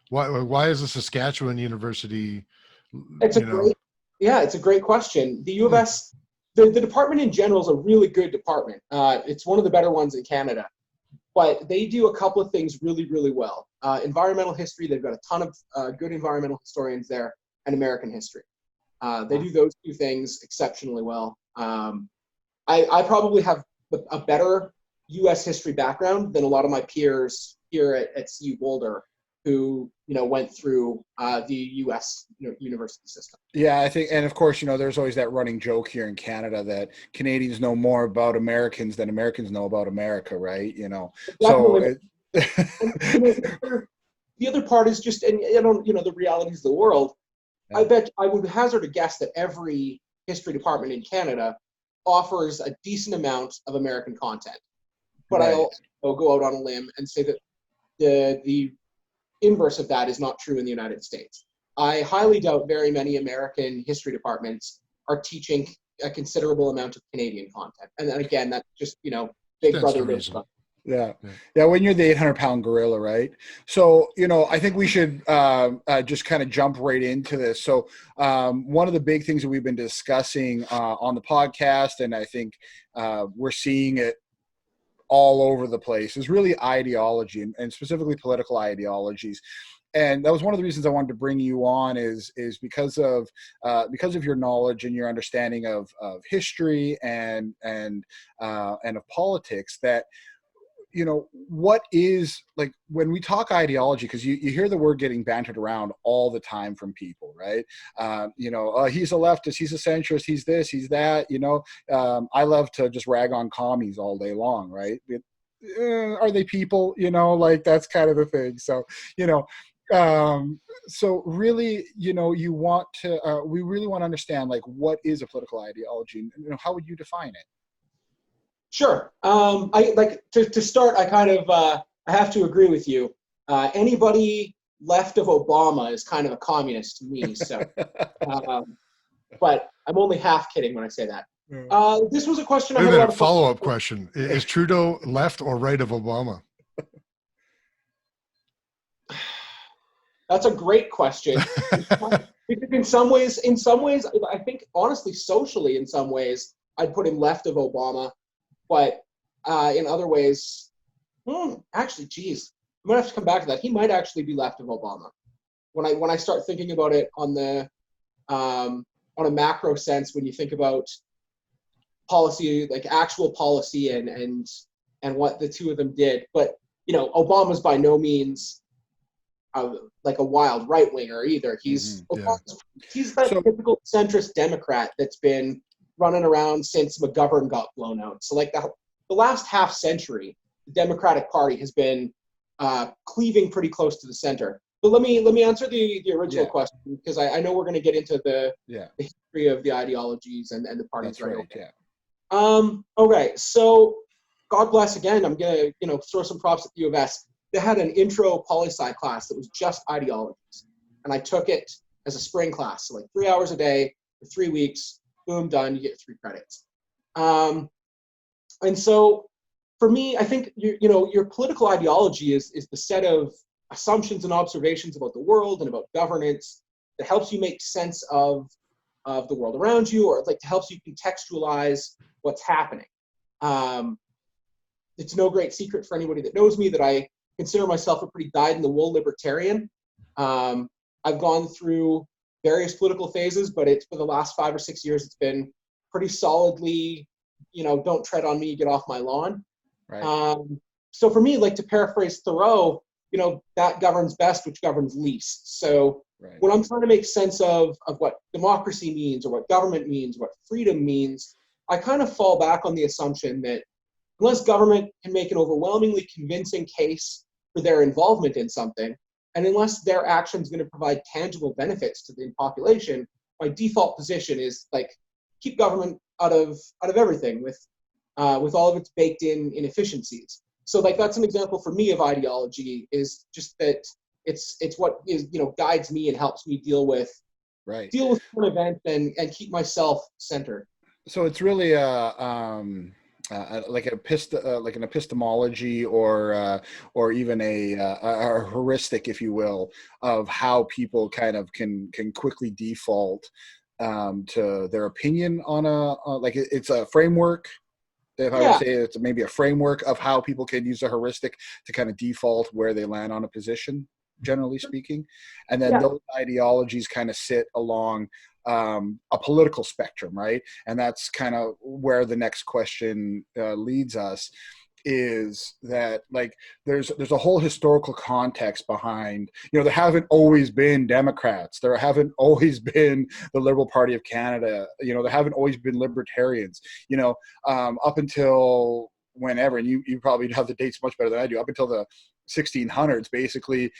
Why is the Saskatchewan University? It's a great question. The U of S, the department in general is a really good department. It's one of the better ones in Canada, but they do a couple of things really, really well. Environmental history, they've got a ton of good environmental historians there, and American history. They do those 2 things exceptionally well. I probably have a better U.S. history background than a lot of my peers here at CU Boulder who, went through the U.S. university system. Yeah, I think, and of course, there's always that running joke here in Canada that Canadians know more about Americans than Americans know about America, right? So the other part is just, and the realities of the world. Yeah. I bet I would hazard a guess that every history department in Canada offers a decent amount of American content. But right. I'll go out on a limb and say that the inverse of that is not true in the United States. I highly doubt very many American history departments are teaching a considerable amount of Canadian content. And then again, that's just, big brother. Yeah. When you're the 800-pound gorilla, right? So, I think we should just kind of jump right into this. So, one of the big things that we've been discussing on the podcast, and I think we're seeing it all over the place, is really ideology, and specifically political ideologies. And that was one of the reasons I wanted to bring you on is because of your knowledge and your understanding of history and of politics. That what is, like, when we talk ideology, because you hear the word getting bantered around all the time from people, right? He's a leftist, he's a centrist, he's this, he's that. I love to just rag on commies all day long, right? Are they people? Like, that's kind of the thing. So, so really, you want to, we really want to understand, like, what is a political ideology, and how would you define it? Sure. I like to start. I kind of I have to agree with you. Anybody left of Obama is kind of a communist to me. So, but I'm only half kidding when I say that. This was a question. Wait a minute. Follow-up question: is Trudeau left or right of Obama? That's a great question. Because in some ways, I think honestly, socially, in some ways, I'd put him left of Obama. But in other ways, actually, geez, I'm gonna have to come back to that. He might actually be left of Obama. When I start thinking about it on a macro sense, when you think about policy, like actual policy, and what the two of them did. But Obama's by no means like a wild right winger either. He's he's that typical centrist Democrat that's been running around since McGovern got blown out. So like the last half century, the Democratic Party has been cleaving pretty close to the center. But let me answer the original question, because I know we're going to get into the history of the ideologies and the parties. That's right. Okay. So God bless again. I'm going to throw some props at the U of S. They had an intro poli-sci class that was just ideologies, and I took it as a spring class, so like 3 hours a day for 3 weeks. Boom, done. You get 3 credits. And so, for me, I think your political ideology is the set of assumptions and observations about the world and about governance that helps you make sense of the world around you, or like helps you contextualize what's happening. It's no great secret for anybody that knows me that I consider myself a pretty dyed-in-the-wool libertarian. I've gone through various political phases, but it's for the last 5 or 6 years, it's been pretty solidly, don't tread on me, get off my lawn. Right. So for me, like, to paraphrase Thoreau, that governs best which governs least. So when I'm trying to make sense of what democracy means, or what government means, what freedom means, I kind of fall back on the assumption that unless government can make an overwhelmingly convincing case for their involvement in something, and unless their action is going to provide tangible benefits to the population, my default position is like keep government out of everything with all of its baked in inefficiencies. So like that's an example for me of ideology, is just that it's what is guides me and helps me deal with current events and keep myself centered. So it's really like an epistemology, or even a heuristic, if you will, of how people kind of can quickly default to their opinion on it's a framework. If I would say it's maybe a framework of how people can use a heuristic to kind of default where they land on a position, generally speaking. And then those ideologies kind of sit along a political spectrum, right? And that's kind of where the next question leads us, is that like there's a whole historical context behind, there haven't always been Democrats, there haven't always been the Liberal Party of Canada, there haven't always been libertarians, up until whenever, and you probably have the dates much better than I do, up until the 1600s, basically,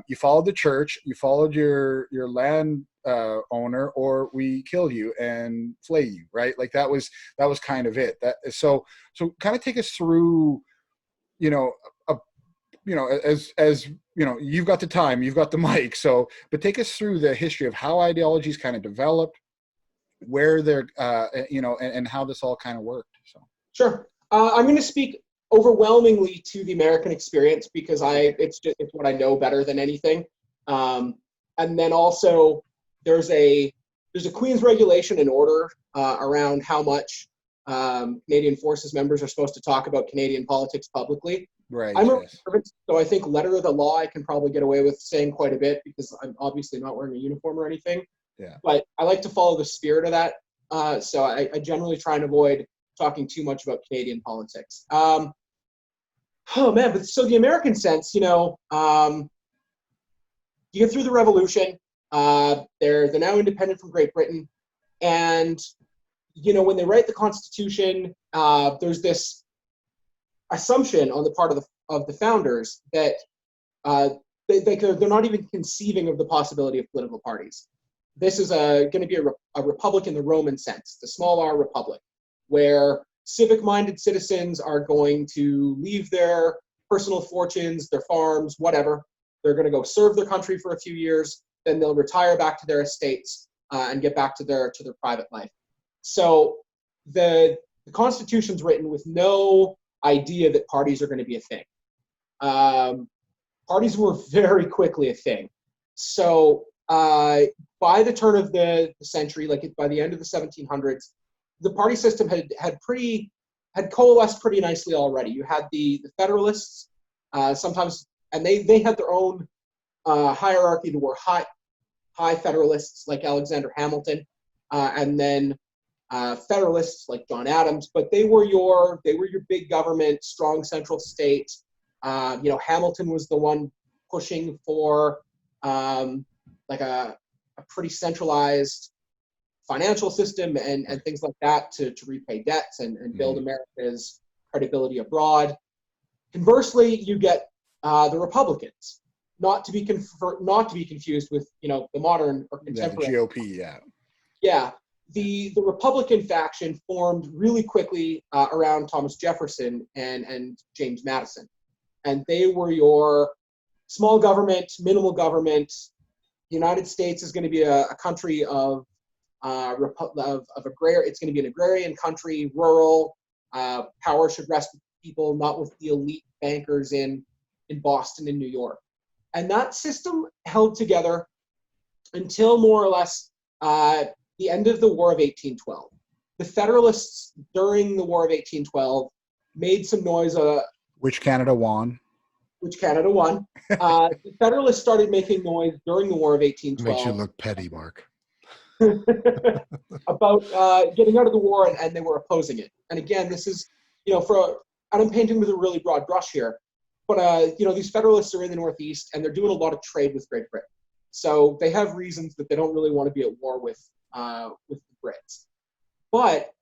you followed the church, you followed your land owner, or we kill you and flay you, right? Like that was kind of it. So kind of take us through, as you've got the time, you've got the mic, but take us through the history of how ideologies kind of developed, where they're and how this all kind of worked. So sure. I'm going to speak overwhelmingly to the American experience because it's what I know better than anything. And then also there's a Queen's regulation and order around how much Canadian Forces members are supposed to talk about Canadian politics publicly. Right. I'm a reservist, so I think letter of the law I can probably get away with saying quite a bit because I'm obviously not wearing a uniform or anything. Yeah. But I like to follow the spirit of that. So I generally try and avoid talking too much about Canadian politics. But so the American sense, you get through the Revolution. They're now independent from Great Britain, and when they write the Constitution, there's this assumption on the part of the founders that they're not even conceiving of the possibility of political parties. This is going to be a republic in the Roman sense, the small r republic, where civic-minded citizens are going to leave their personal fortunes, their farms, whatever. They're going to go serve their country for a few years, then they'll retire back to their estates and get back to their private life. So the Constitution's written with no idea that parties are going to be a thing. Parties were very quickly a thing. So by the turn of the century, by the end of the 1700s, the party system had coalesced pretty nicely already. You had the Federalists, sometimes, and they had their own hierarchy. There were high Federalists like Alexander Hamilton, and then Federalists like John Adams, but they were your big government, strong central state. Hamilton was the one pushing for a pretty centralized financial system and things like that to repay debts and build America's credibility abroad. Conversely, you get the Republicans, not to be confused with the modern or contemporary GOP. Yeah. The Republican faction formed really quickly around Thomas Jefferson and James Madison. And they were your small government, minimal government. The United States is going to be a country of agrarian. It's going to be an agrarian country, rural. Power should rest with people, not with the elite bankers in Boston and New York. And that system held together until more or less the end of the War of 1812. The Federalists during the War of 1812 made some noise. Which Canada won. The Federalists started making noise during the War of 1812. Makes you look petty, Mark. About getting out of the war, and they were opposing it. And again, this is, and I'm painting with a really broad brush here, but these Federalists are in the Northeast, and they're doing a lot of trade with Great Britain. So they have reasons that they don't really want to be at war with the Brits. But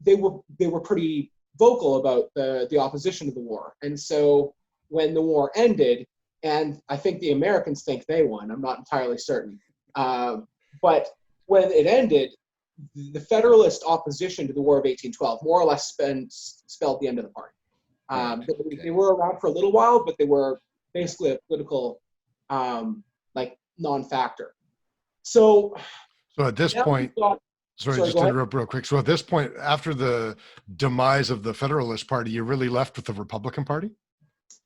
they were pretty vocal about the opposition to the war. And so when the war ended, and I think the Americans think they won, I'm not entirely certain, but when it ended, the Federalist opposition to the War of 1812 more or less spelled the end of the party. They were around for a little while, but they were basically a political non-factor. So at this point, sorry, just to interrupt real quick. So at this point, after the demise of the Federalist Party, you're really left with the Republican Party?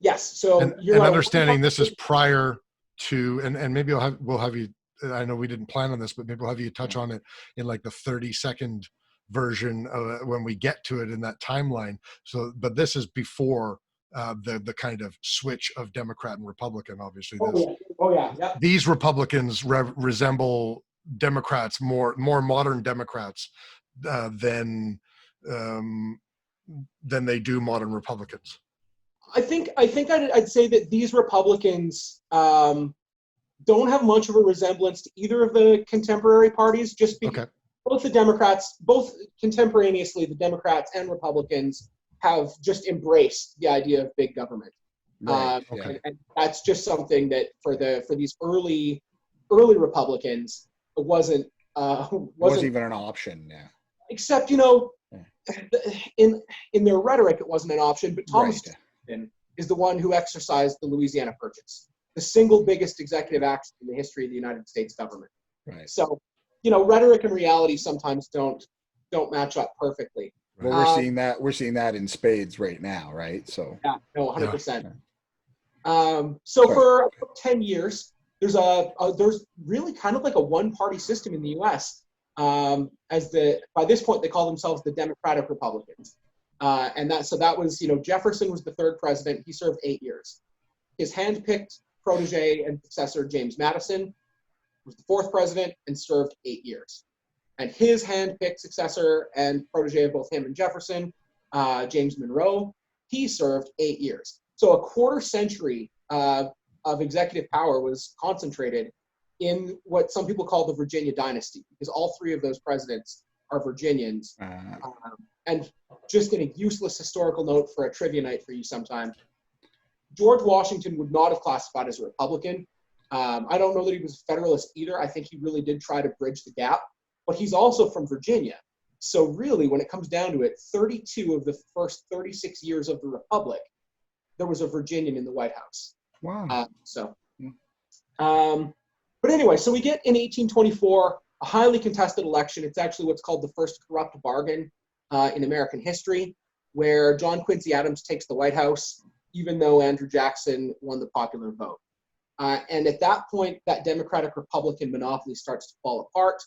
Yes. So and understanding this is prior to, and maybe we'll have you. I know we didn't plan on this, but maybe we'll have you touch on it in the 30-second version when we get to it in that timeline. So, but this is before the kind of switch of Democrat and Republican. Obviously, yeah. These Republicans resemble Democrats, more modern Democrats than they do modern Republicans. I think I'd say that these Republicans don't have much of a resemblance to either of the contemporary parties, just because both contemporaneously, the Democrats and Republicans have just embraced the idea of big government. Right. And that's just something that for these early Republicans, it wasn't even an option. Yeah. Except, in their rhetoric, it wasn't an option, but Thomas Jefferson is the one who exercised the Louisiana Purchase, the single biggest executive action in the history of the United States government. Right. So, rhetoric and reality sometimes don't match up perfectly. Well, we're seeing that in spades right now, right? So Yeah, no, 100%. Yeah. For about 10 years, there's really kind of like a one-party system in the U.S. By this point they call themselves the Democratic Republicans, and that was Jefferson was the third president. He served 8 years. His hand-picked protege and successor James Madison was the fourth president and served 8 years. And his hand-picked successor and protege of both him and Jefferson, James Monroe, he served 8 years. So a quarter century of executive power was concentrated in what some people call the Virginia dynasty, because all three of those presidents are Virginians. And just in a useless historical note for a trivia night for you sometime, George Washington would not have classified as a Republican. I don't know that he was a Federalist either. I think he really did try to bridge the gap. But he's also from Virginia. So really, when it comes down to it, 32 of the first 36 years of the Republic, there was a Virginian in the White House. Wow. But anyway, so we get in 1824 a highly contested election. It's actually what's called the first corrupt bargain in American history, where John Quincy Adams takes the White House, even though Andrew Jackson won the popular vote. And at that point, that Democratic-Republican monopoly starts to fall apart.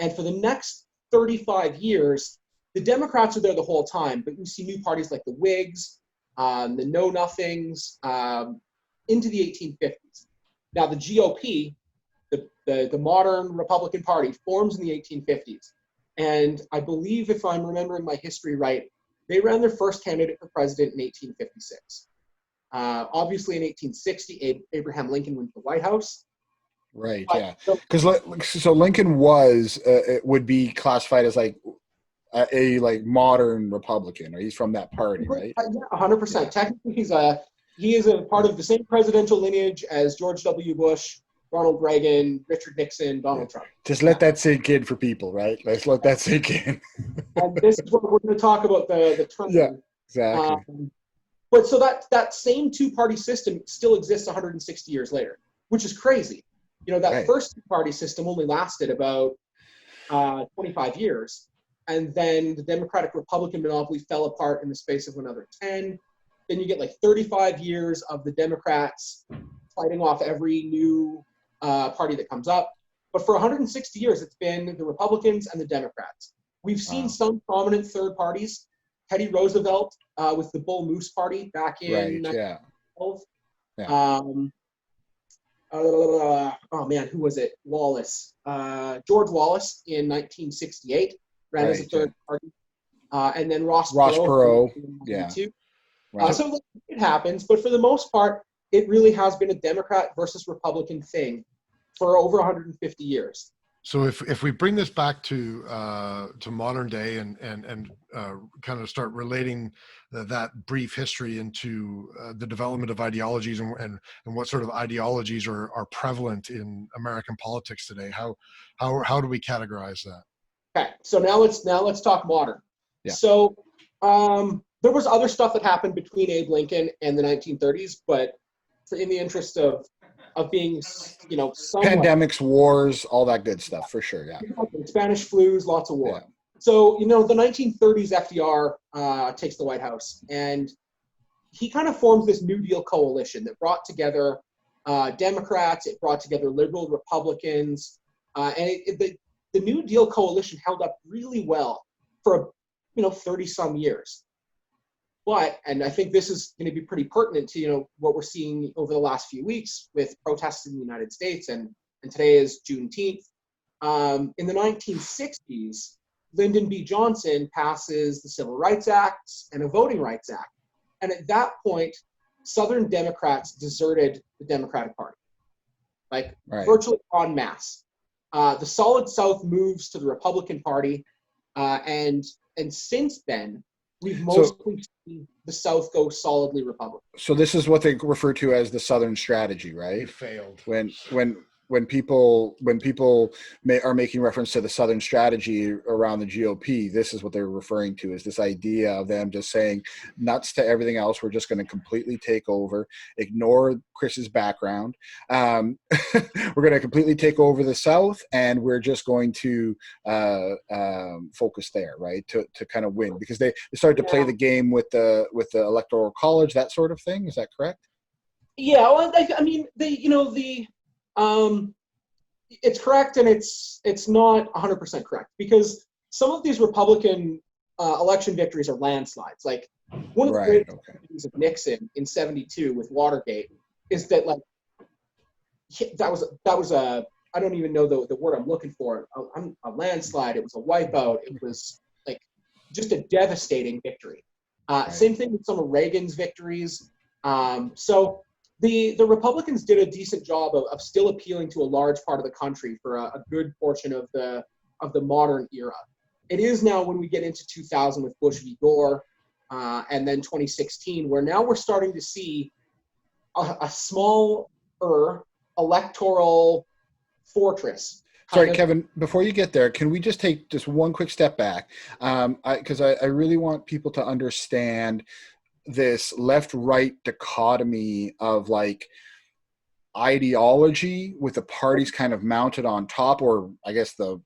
And for the next 35 years, the Democrats are there the whole time, but you see new parties like the Whigs, the Know Nothings, into the 1850s. Now, the GOP, the modern Republican Party, forms in the 1850s. And I believe, if I'm remembering my history right, they ran their first candidate for president in 1856. Obviously, in 1860, Abraham Lincoln went to the White House. Right, yeah. Because so Lincoln it would be classified as like a modern Republican, or he's from that party, right? Yeah, 100%. Yeah. Technically, he is a part of the same presidential lineage as George W. Bush, Ronald Reagan, Richard Nixon, Donald Trump. Just let that sink in for people, right? Let's let that sink in. And this is what we're going to talk about the term. Yeah, exactly. But so that same two-party system still exists 160 years later, which is crazy. That first two-party system only lasted about 25 years. And then the Democratic-Republican monopoly fell apart in the space of another 10. Then you get 35 years of the Democrats fighting off every new party that comes up. But for 160 years, it's been the Republicans and the Democrats. We've seen some prominent third parties. Teddy Roosevelt with the Bull Moose Party back in 1912. Yeah. Who was it? Wallace. George Wallace in 1968 ran as a third party. And then Ross Perot. Yeah. Right. So it happens, but for the most part, it really has been a Democrat versus Republican thing for over 150 years. So if we bring this back to modern day and kind of start relating that brief history into the development of ideologies and what sort of ideologies are prevalent in American politics today, how do we categorize that? Okay, so now let's talk modern. Yeah. So there was other stuff that happened between Abe Lincoln and the 1930s, but in the interest of being, somewhat, pandemics, wars, all that good stuff for sure. Yeah. Spanish flus, lots of war. Yeah. So, the 1930s, FDR takes the White House, and he kind of forms this New Deal coalition that brought together Democrats, it brought together liberal Republicans, and the New Deal coalition held up really well for 30 some years. But, and I think this is going to be pretty pertinent to, what we're seeing over the last few weeks with protests in the United States, and today is Juneteenth. In the 1960s, Lyndon B. Johnson passes the Civil Rights Act and a Voting Rights Act. And at that point, Southern Democrats deserted the Democratic Party, virtually en masse. The Solid South moves to the Republican Party, and since then, we've mostly seen the South go solidly Republican. So this is what they refer to as the Southern strategy, right? It failed. When when people are making reference to the Southern strategy around the GOP, this is what they're referring to, is this idea of them just saying nuts to everything else. We're just going to completely take over, ignore Chris's background. We're going to completely take over the South, and we're just going to focus there, right? To kind of win, because they started to play the game with the Electoral College, that sort of thing. Is that correct? Yeah, well, I mean, it's correct, and it's not 100% correct, because some of these Republican election victories are landslides. Like one of the great things of Nixon in '72 with Watergate is that that was a, I don't even know the word I'm looking for, a landslide. It was a wipeout. It was like just a devastating victory. Same thing with some of Reagan's victories. So the Republicans did a decent job of still appealing to a large part of the country for a good portion of the modern era. It is now, when we get into 2000 with Bush v. Gore, and then 2016, where now we're starting to see a smaller electoral fortress. Sorry, Kevin, before you get there, can we just take just one quick step back? Because I really want people to understand this left-right dichotomy of like ideology with the parties kind of mounted on top, or I guess the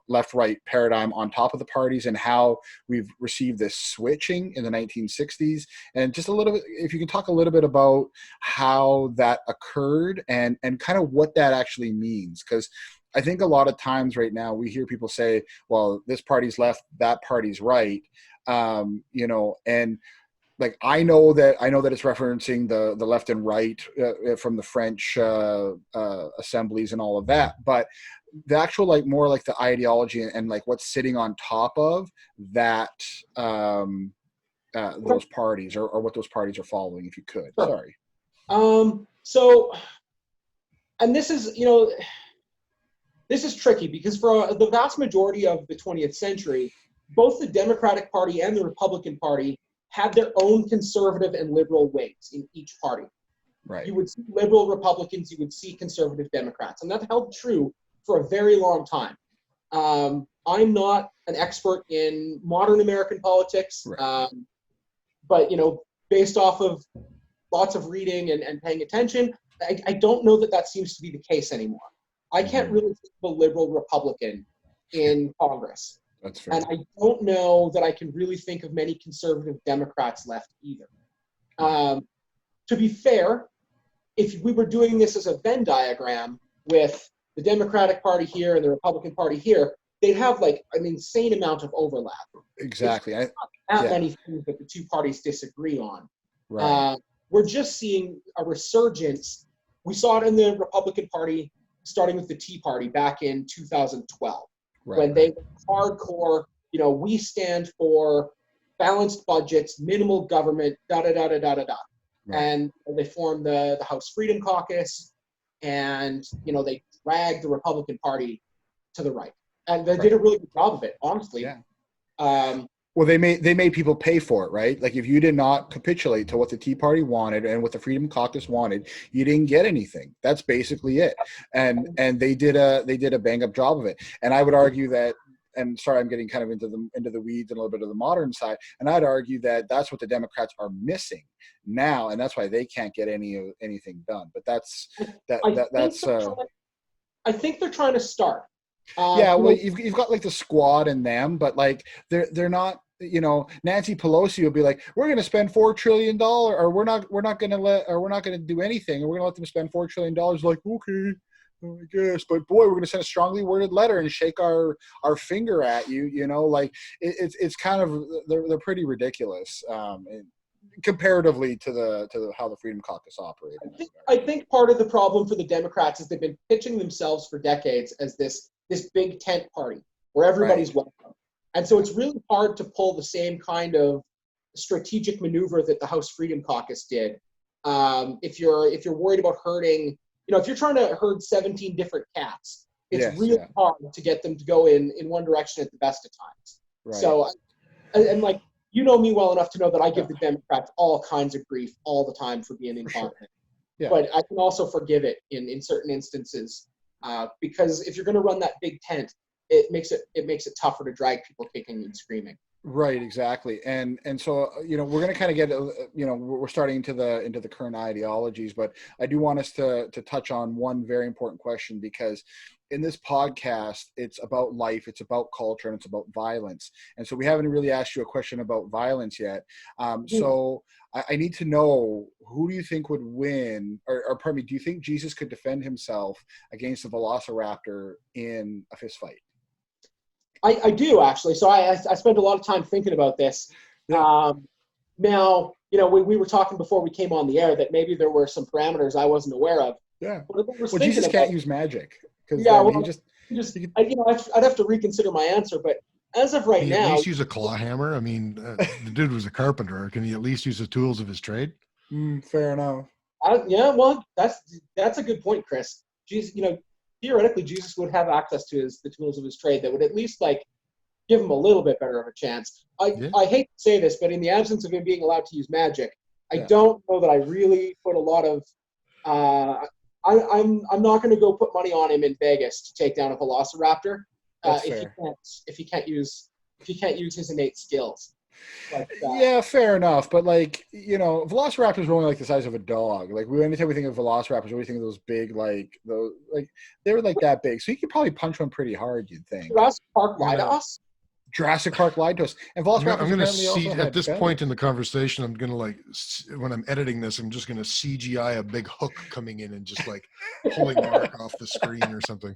left-right paradigm on top of the parties, and how we've received this switching in the 1960s. And just a little bit, if you can talk a little bit about how that occurred and kind of what that actually means. Because I think a lot of times right now we hear people say, well, this party's left, that party's right, and like I know that it's referencing the left and right from the French assemblies and all of that, but the actual like more like the ideology and like what's sitting on top of that those parties or what those parties are following, if you could. Sorry. So, and this is this is tricky, because for the vast majority of the 20th century, both the Democratic Party and the Republican Party had their own conservative and liberal wings in each party. Right. You would see liberal Republicans, you would see conservative Democrats, and that held true for a very long time. I'm not an expert in modern American politics, right. But based off of lots of reading and paying attention, I don't know that seems to be the case anymore. I can't really think of a liberal Republican in Congress. That's fair. And I don't know that I can really think of many conservative Democrats left either. To be fair, if we were doing this as a Venn diagram with the Democratic Party here and the Republican Party here, they'd have like an insane amount of overlap. Exactly. It's not that many things that the two parties disagree on. Right. We're just seeing a resurgence. We saw it in the Republican Party, starting with the Tea Party back in 2012. When they were hardcore, we stand for balanced budgets, minimal government, da-da-da-da-da-da-da. Right. And they formed the House Freedom Caucus, and, they dragged the Republican Party to the right. And they did a really good job of it, honestly. Yeah. Well, they made people pay for it, right? Like if you did not capitulate to what the Tea Party wanted and what the Freedom Caucus wanted, you didn't get anything. That's basically it. And they did a bang up job of it. And I would argue that, and sorry, I'm getting kind of into the weeds and a little bit of the modern side. And I'd argue that that's what the Democrats are missing now, and that's why they can't get anything done. But I think they're trying to start. Well, you've got like the Squad and them, but like they're not. Nancy Pelosi will be like, we're going to spend $4 trillion, or we're not going to do anything, and we're going to let them spend $4 trillion. Like, okay, I guess, but boy, we're going to send a strongly worded letter and shake our finger at you. Like it's kind of they're pretty ridiculous comparatively to how the Freedom Caucus operated. I think part of the problem for the Democrats is they've been pitching themselves for decades as this big tent party where everybody's welcome. And so it's really hard to pull the same kind of strategic maneuver that the House Freedom Caucus did. If you're worried about herding, if you're trying to herd 17 different cats, it's really hard to get them to go in one direction at the best of times. Right. So, and like, me well enough to know that I give the Democrats all kinds of grief all the time for being incompetent. Sure. Yeah. But I can also forgive it in certain instances. because if you're going to run that big tent, it makes it tougher to drag people kicking and screaming. Right, exactly, and so we're going to kind of get we're starting into the current ideologies, but I do want us to touch on one very important question, because in this podcast it's about life, it's about culture, and it's about violence, and so we haven't really asked you a question about violence yet. So I need to know, who do you think would win, or pardon me, do you think Jesus could defend himself against a velociraptor in a fist fight? I do, actually. So I spent a lot of time thinking about this. Yeah. Now, we were talking before we came on the air that maybe there were some parameters I wasn't aware of. Yeah. Well, Jesus can't use magic. Yeah, well, I'd have to reconsider my answer. But as of right Can now, he at least use a claw hammer? I mean, the dude was a carpenter. Can he at least use the tools of his trade? Fair enough. Yeah, well, that's a good point, Chris. Jesus, theoretically, Jesus would have access to the tools of his trade that would at least give him a little bit better of a chance. I hate to say this, but in the absence of him being allowed to use magic, I don't know that I really put a lot of. I'm not going to go put money on him in Vegas to take down a velociraptor if he can't use his innate skills. But, yeah, fair enough. But velociraptors are only the size of a dog. Anytime we think of velociraptors, we think of those big, they were that big. So you could probably punch one pretty hard, you'd think. Jurassic Park lied to us. Jurassic Park lied to us. And velociraptors I'm going to see at this point in the conversation, I'm going to when I'm editing this, I'm just going to CGI a big hook coming in and just pulling Mark off the screen or something.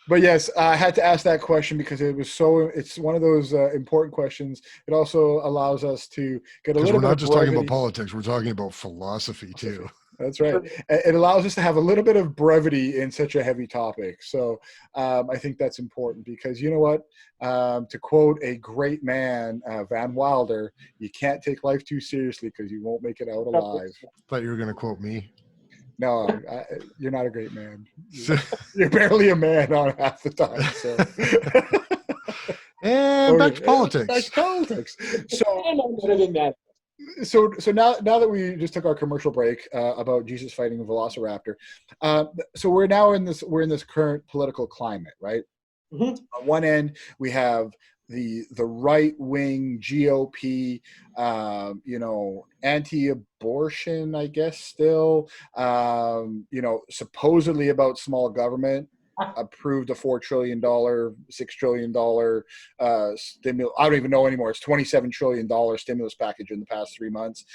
But yes, I had to ask that question because it's one of those important questions. It also allows us to get a little bit of brevity. We're not just talking about politics, we're talking about philosophy too. That's right. It allows us to have a little bit of brevity in such a heavy topic. So I think that's important because you know what? To quote a great man, Van Wilder, you can't take life too seriously because you won't make it out alive. I thought you were going to quote me. No, you're not a great man. You're barely a man on half the time. So. And back to politics. Back to politics. So now that we just took our commercial break about Jesus fighting a velociraptor, so we're in this current political climate, right? Mm-hmm. On one end, we have the right-wing GOP, anti-abortion, I guess, still, supposedly about small government, approved a $4 trillion, $6 trillion stimulus. I don't even know anymore. It's $27 trillion stimulus package in the past 3 months.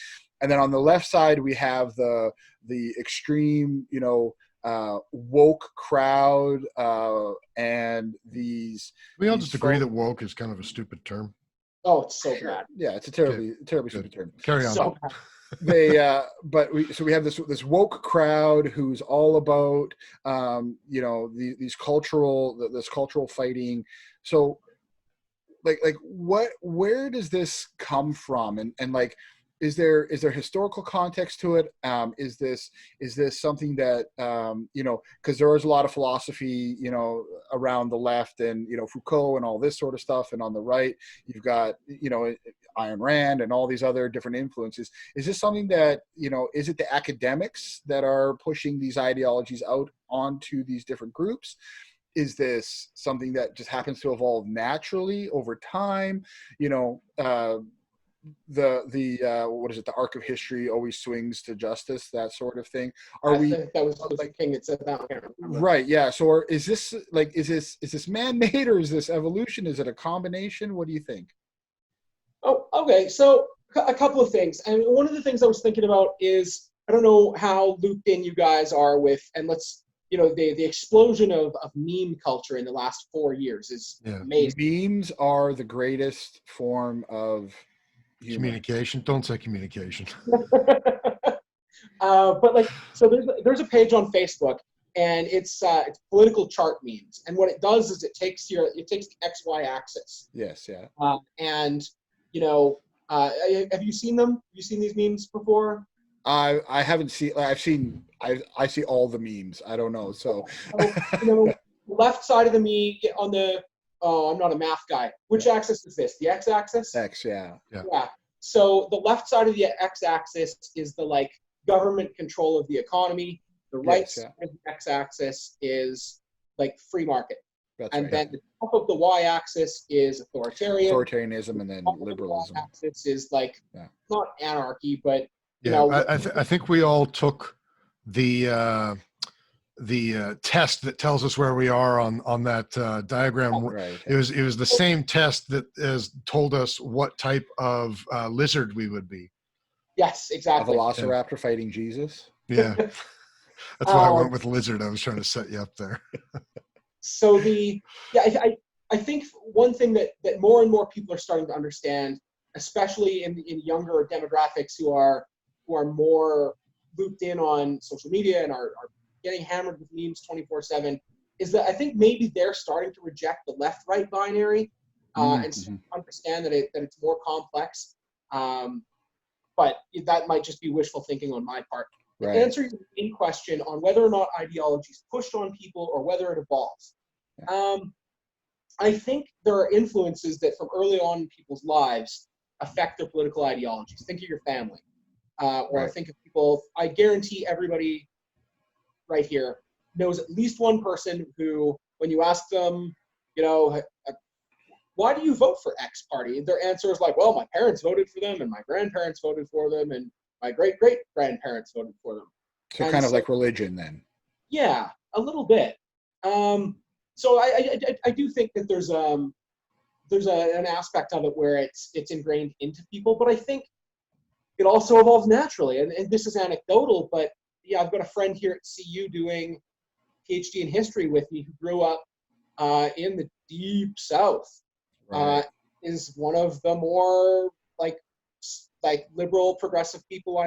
And then on the left side, we have the extreme, woke crowd and these. We all just agree that woke is kind of a stupid term. Oh, it's so bad. Yeah, it's a terribly stupid term. Carry on. So we have this woke crowd who's all about this cultural fighting. So where does this come from? And is there historical context to it? Is this something that because there is a lot of philosophy around the left and Foucault and all this sort of stuff, and on the right you've got Ayn Rand and all these other different influences. Is this something that is it the academics that are pushing these ideologies out onto these different groups? Is this something that just happens to evolve naturally over time? What is it? The arc of history always swings to justice, that sort of thing. I think that was the king that said that. Right. Yeah. So is this is this man-made, or is this evolution? Is it a combination? What do you think? Oh, okay. So a couple of things. And one of the things I was thinking about is, I don't know how looped in you guys are with, and the explosion of meme culture in the last 4 years is amazing. Memes are the greatest form of communication. Don't say communication. But so there's a page on Facebook, and it's political chart memes. And what it does is it takes the XY axis. Yes. Yeah. And have you seen them? Have you seen these memes before? I haven't seen. I see all the memes. I don't know. So left side of the meme on the. Oh, I'm not a math guy. Which axis is this? The x-axis? X, yeah. Yeah. So the left side of the x-axis is the government control of the economy. The right Yes, yeah. x-axis is like free market. That's And right. then the top of the y-axis is Authoritarianism, and then liberalism. The y-axis is like not anarchy, but you Yeah, know, I think we all took the test that tells us where we are on that diagram. Right. It was the same test that has told us what type of lizard we would be. yes, A exactly. velociraptor fighting Jesus. Yeah, that's why I went with lizard. I was trying to set you up there. So I think one thing that more and more people are starting to understand, especially in younger demographics who are more looped in on social media and are getting hammered with memes 24/7, is that I think maybe they're starting to reject the left-right binary and understand that it's more complex. But that might just be wishful thinking on my part. To answer your main question on whether or not ideology is pushed on people or whether it evolves, I think there are influences that from early on in people's lives affect their political ideologies. Think of your family, or think of people. I guarantee everybody right here knows at least one person who, when you ask them, you know, why do you vote for X party? Their answer is like, well, my parents voted for them, and my grandparents voted for them, and my great-great-grandparents voted for them. So kind of like religion then. Yeah, a little bit. So I do think that there's an aspect of it where it's ingrained into people, but I think it also evolves naturally. And this is anecdotal, but yeah, I've got a friend here at CU doing PhD in history with me who grew up in the deep South. Is one of the more like liberal progressive people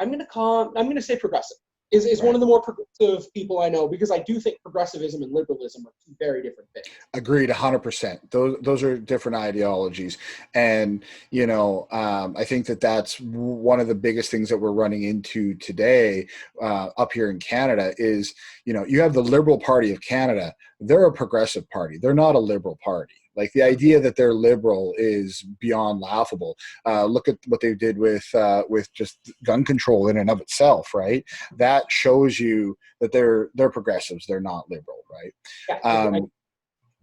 I'm going to say progressive is one of the more progressive people I know, because I do think progressivism and liberalism are two very different things. Agreed, 100%. Those are different ideologies, and you know, I think that's one of the biggest things that we're running into today up here in Canada is, you know, you have the Liberal Party of Canada. They're a progressive party. They're not a liberal party. Like, the idea that they're liberal is beyond laughable. Look at what they did with just gun control in and of itself, right? That shows you that they're progressives. They're not liberal, right? Yeah,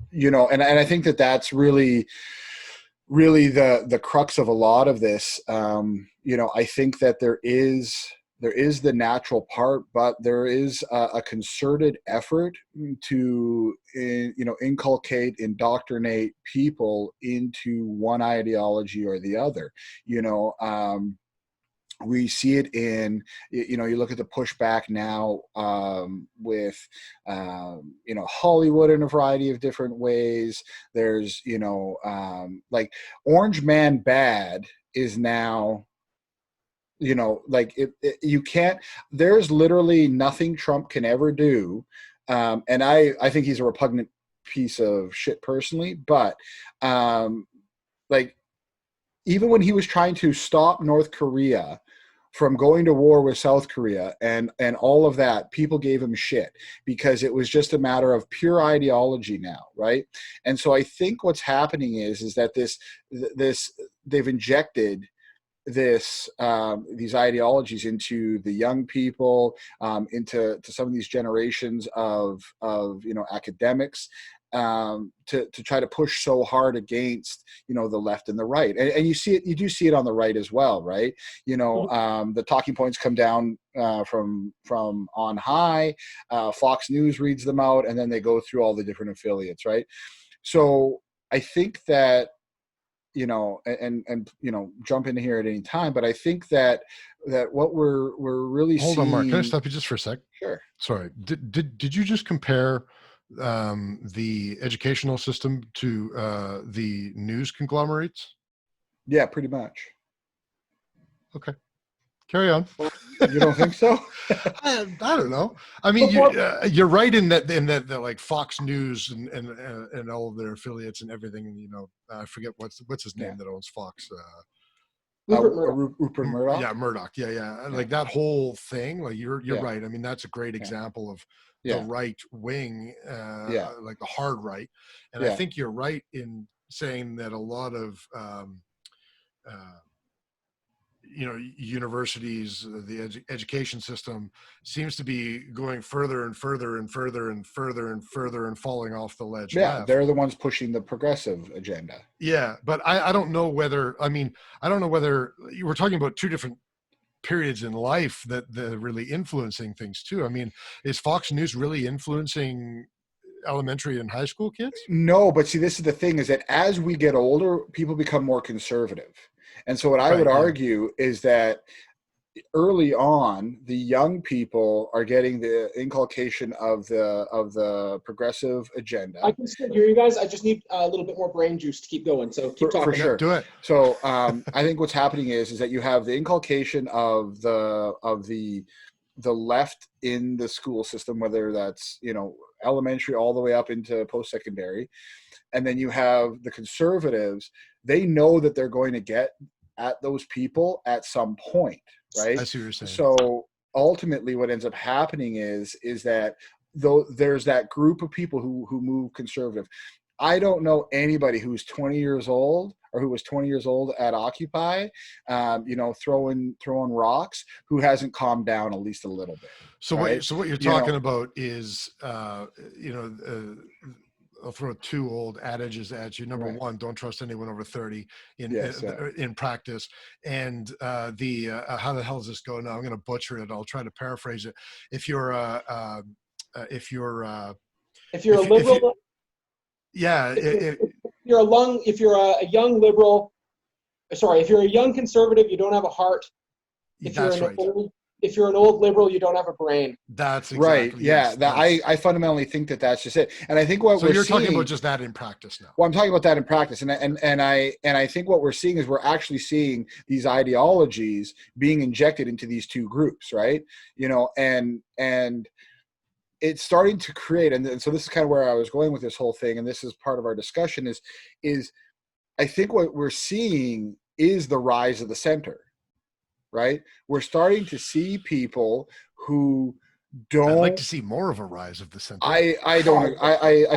you know, and I think that's really the crux of a lot of this. You know, I think that there is the natural part, but there is a concerted effort to, you know, indoctrinate people into one ideology or the other. You know, we see it in, you know, you look at the pushback now with, you know, Hollywood in a variety of different ways. There's, you know, like Orange Man Bad is now, you know, like you can't, there's literally nothing Trump can ever do. And I think he's a repugnant piece of shit personally, but like, even when he was trying to stop North Korea from going to war with South Korea and all of that, people gave him shit because it was just a matter of pure ideology now, right? And so I think what's happening is that this they've injected these ideologies into the young people, into some of these generations of you know, academics, to try to push so hard against, you know, the left and the right, and you do see it on the right as well, right? You know, the talking points come down from on high. Fox News reads them out, and then they go through all the different affiliates, right? So I think that, you know, and you know, jump in here at any time, but I think that what we're really Hold seeing... on, Mark. Can I stop you just for a sec? Sure. Sorry. Did you just compare the educational system to the news conglomerates? Yeah, pretty much. Okay, carry on. You don't think so? I don't know. I mean, you're right in that like Fox News and all of their affiliates and everything. You know, I forget what's his name that owns Fox. Rupert Murdoch. Yeah, Murdoch. Yeah. Like that whole thing. Like you're right. I mean, that's a great example of the right wing, like the hard right. And I think you're right in saying that a lot of universities, the education system seems to be going further and further and further and further and further and falling off the ledge. Yeah, they're the ones pushing the progressive agenda. Yeah, but I don't know whether, you were talking about two different periods in life that they're really influencing things too. I mean, is Fox News really influencing elementary and high school kids? No, but see, this is the thing, is that as we get older, people become more conservative. And so what I would argue is that early on, the young people are getting the inculcation of the progressive agenda. I can still hear you guys. I just need a little bit more brain juice to keep going. So keep talking. For sure. Do it. So I think what's happening is that you have the inculcation of the left in the school system, whether that's, elementary all the way up into post-secondary. And then you have the conservatives. They know that they're going to get at those people at some point, right? I see what you're saying. So ultimately what ends up happening is that though there's that group of people who move conservative. I don't know anybody who's 20 years old or who was 20 years old at Occupy, throwing rocks, who hasn't calmed down at least a little bit. So right? what you're talking about is, I'll throw two old adages at you. Number one, don't trust anyone over 30 in practice. And how the hell does this go? Now I'm going to butcher it. I'll try to paraphrase it. If you're a liberal, if you're a young liberal, if you're a young conservative, you don't have a heart. If you're an old liberal, you don't have a brain. That's exactly right. Yeah, I fundamentally think that's just it. And I think what we're talking about just that in practice now. Well, I'm talking about that in practice, and I think what we're seeing is we're actually seeing these ideologies being injected into these two groups, right? And it's starting to create, and so this is kind of where I was going with this whole thing, and this is part of our discussion is I think what we're seeing is the rise of the center. Right, we're starting to see people who don't. I'd like to see more of a rise of the center. I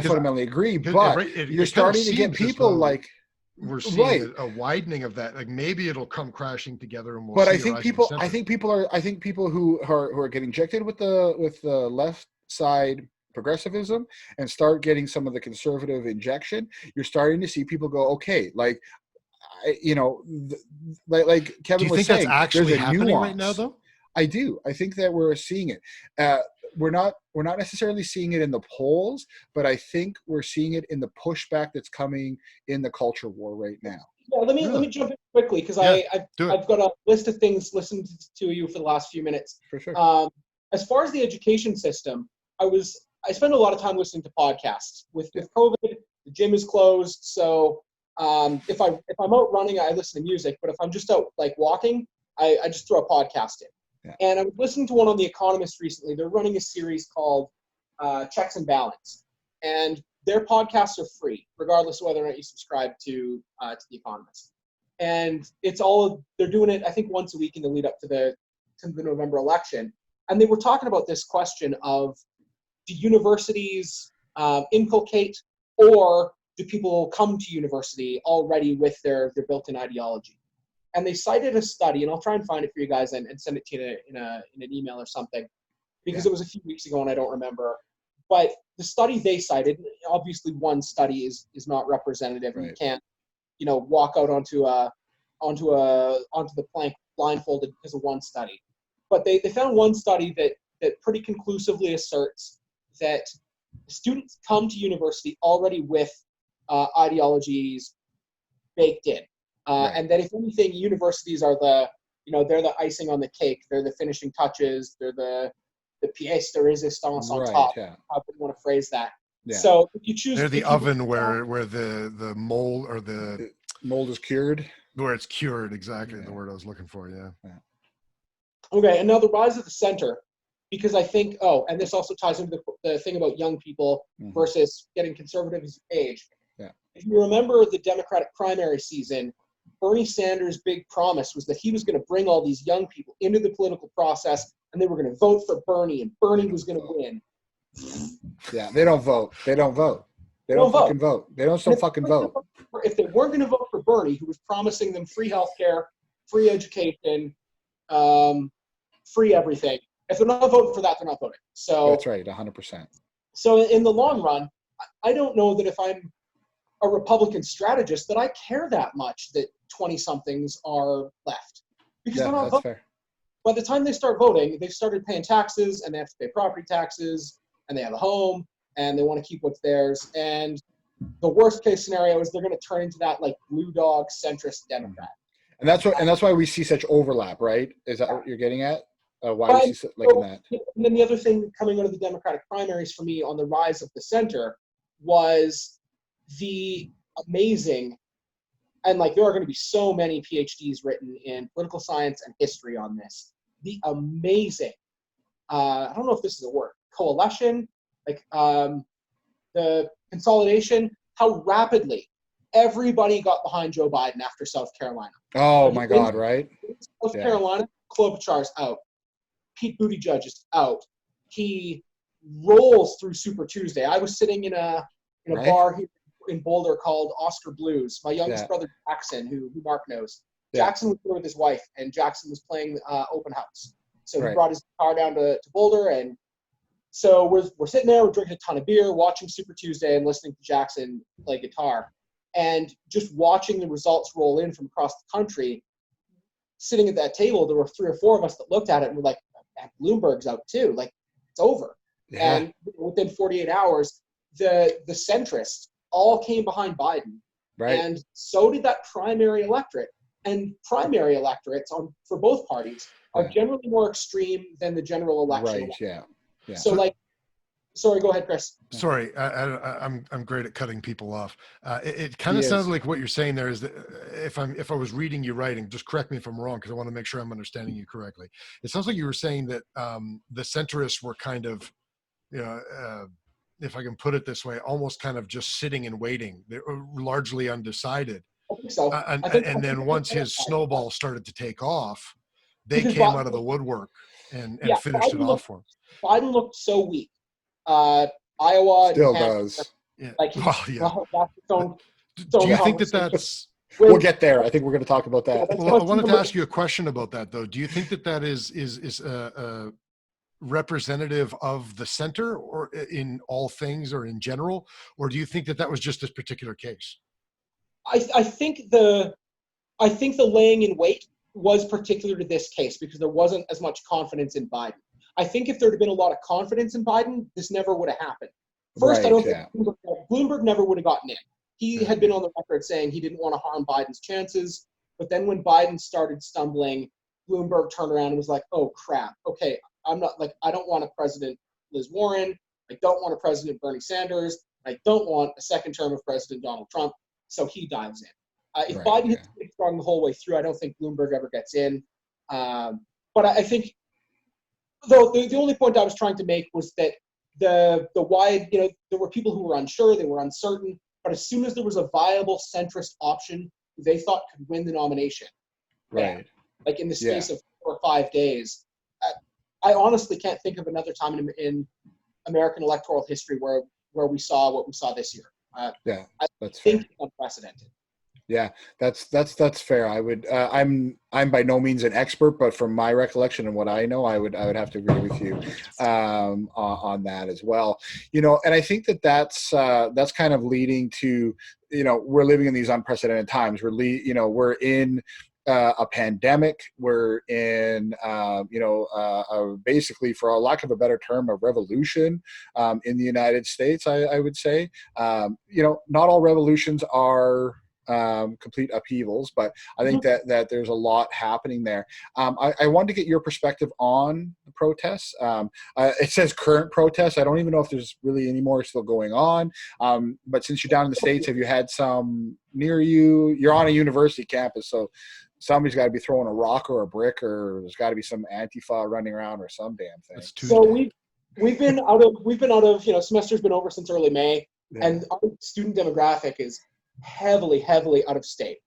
fundamentally agree, but you're starting to get people like we're seeing a widening of that. Like maybe it'll come crashing together, and we'll. But I think people who are getting injected with the left side progressivism and start getting some of the conservative injection. You're starting to see people go, okay, like Kevin was saying, that's actually happening right now, though? I do. I think that we're seeing it. We're not necessarily seeing it in the polls, but I think we're seeing it in the pushback that's coming in the culture war right now. Yeah, let me jump in quickly because I've got a list of things listened to you for the last few minutes. For sure. As far as the education system, I spend a lot of time listening to podcasts. With COVID, the gym is closed, so. If I'm out running, I listen to music, but if I'm just out like walking, I just throw a podcast in. Yeah. And I was listening to one on The Economist recently. They're running a series called Checks and Balance, and their podcasts are free, regardless of whether or not you subscribe to The Economist. And they're doing it, I think, once a week in the lead up to the November election. And they were talking about this question of, do universities inculcate, or do people come to university already with their built-in ideology? And they cited a study, and I'll try and find it for you guys and send it to you in an email or something, because it was a few weeks ago and I don't remember. But the study they cited, obviously one study is not representative. Right. You can't, walk out onto the plank blindfolded because of one study. But they found one study that pretty conclusively asserts that students come to university already with ideologies baked in, and that if anything, universities are they're the icing on the cake. They're the finishing touches. They're the pièce de résistance on top. Yeah. However you want to phrase that. Yeah. So if you choose, they're the oven where the mold or the mold is cured. Where it's cured, exactly the word I was looking for. Yeah. Okay, and now the rise of the center. Because I think, and this also ties into the thing about young people versus getting conservative as you age. Yeah. If you remember the Democratic primary season, Bernie Sanders' big promise was that he was going to bring all these young people into the political process, and they were going to vote for Bernie, and Bernie was going to win. Yeah, they don't vote. They don't vote. They don't fucking vote. They don't fucking vote. If they weren't going to vote for Bernie, who was promising them free health care, free education, free everything. If they're not voting for that, they're not voting. So That's right, 100%. So in the long run, I don't know that if I'm a Republican strategist that I care that much that 20-somethings are left. Because they're not that's voting. fair. By the time they start voting, they've started paying taxes, and they have to pay property taxes, and they have a home, and they want to keep what's theirs. And the worst case scenario is they're going to turn into that like blue dog centrist Democrat. And that's why we see such overlap, right? Is that what you're getting at? Why we see like in that? And then the other thing coming out of the Democratic primaries for me on the rise of the center was the amazing, and like there are going to be so many PhDs written in political science and history on this. The amazing, I don't know if this is a word, coalition, like the consolidation, how rapidly everybody got behind Joe Biden after South Carolina. Oh my God, right? South Carolina, Klobuchar's out. Pete Buttigieg is out. He rolls through Super Tuesday. I was sitting in a bar here in Boulder called Oscar Blues. My youngest brother Jackson, who Mark knows, Jackson was there with his wife, and Jackson was playing open house. So he brought his car down to Boulder, and so we're sitting there, we're drinking a ton of beer, watching Super Tuesday, and listening to Jackson play guitar, and just watching the results roll in from across the country. Sitting at that table, there were 3 or 4 of us that looked at it and were like, Bloomberg's out too. Like, it's over. Yeah. And within 48 hours, the centrists all came behind Biden. Right. And so did that primary electorate. And primary electorates for both parties are generally more extreme than the general election. Right, yeah. So sorry, go ahead, Chris. Sorry, I'm great at cutting people off. It kind of sounds like what you're saying there is that if I was reading you right, and just correct me if I'm wrong, because I want to make sure I'm understanding you correctly. It sounds like you were saying that the centrists were kind of, if I can put it this way, almost kind of just sitting and waiting. They were largely undecided. I think so. And then once his snowball started to take off, they came out of the woodwork and finished it off for him. Biden looked so weak. Iowa still does. Yeah. Like, do you think that's? We'll get there. I think we're going to talk about that. Well, I wanted to ask you a question about that, though. Do you think that is representative of the center, or in all things, or in general, or do you think that was just this particular case? I think the laying in wait was particular to this case because there wasn't as much confidence in Biden. I think if there had been a lot of confidence in Biden, this never would have happened. First, I don't think Bloomberg never would have gotten in. He had been on the record saying he didn't want to harm Biden's chances. But then when Biden started stumbling, Bloomberg turned around and was like, oh, crap. Okay, I don't want a President Liz Warren. I don't want a President Bernie Sanders. I don't want a second term of President Donald Trump. So he dives in. If Biden had stayed strong the whole way through, I don't think Bloomberg ever gets in. But I think, though, the only point I was trying to make was that the wide, there were people who were unsure, they were uncertain, but as soon as there was a viable centrist option who they thought could win the nomination, like in the space of 4 or 5 days, I honestly can't think of another time in American electoral history where we saw what we saw this year. I think it's unprecedented. Yeah, that's fair. I would I'm by no means an expert, but from my recollection and what I know, I would have to agree with you on that as well. And I think that's kind of leading to, we're living in these unprecedented times. We're in a pandemic. We're in basically, for a lack of a better term, a revolution in the United States. I would say not all revolutions are complete upheavals, but I think that there's a lot happening there. I wanted to get your perspective on the protests. It says current protests. I don't even know if there's really any more still going on. But since you're down in the States, have you had some near you? You're on a university campus, so somebody's got to be throwing a rock or a brick, or there's got to be some Antifa running around or some damn thing. So we've been out of semester's been over since early May, and our student demographic is heavily out of state.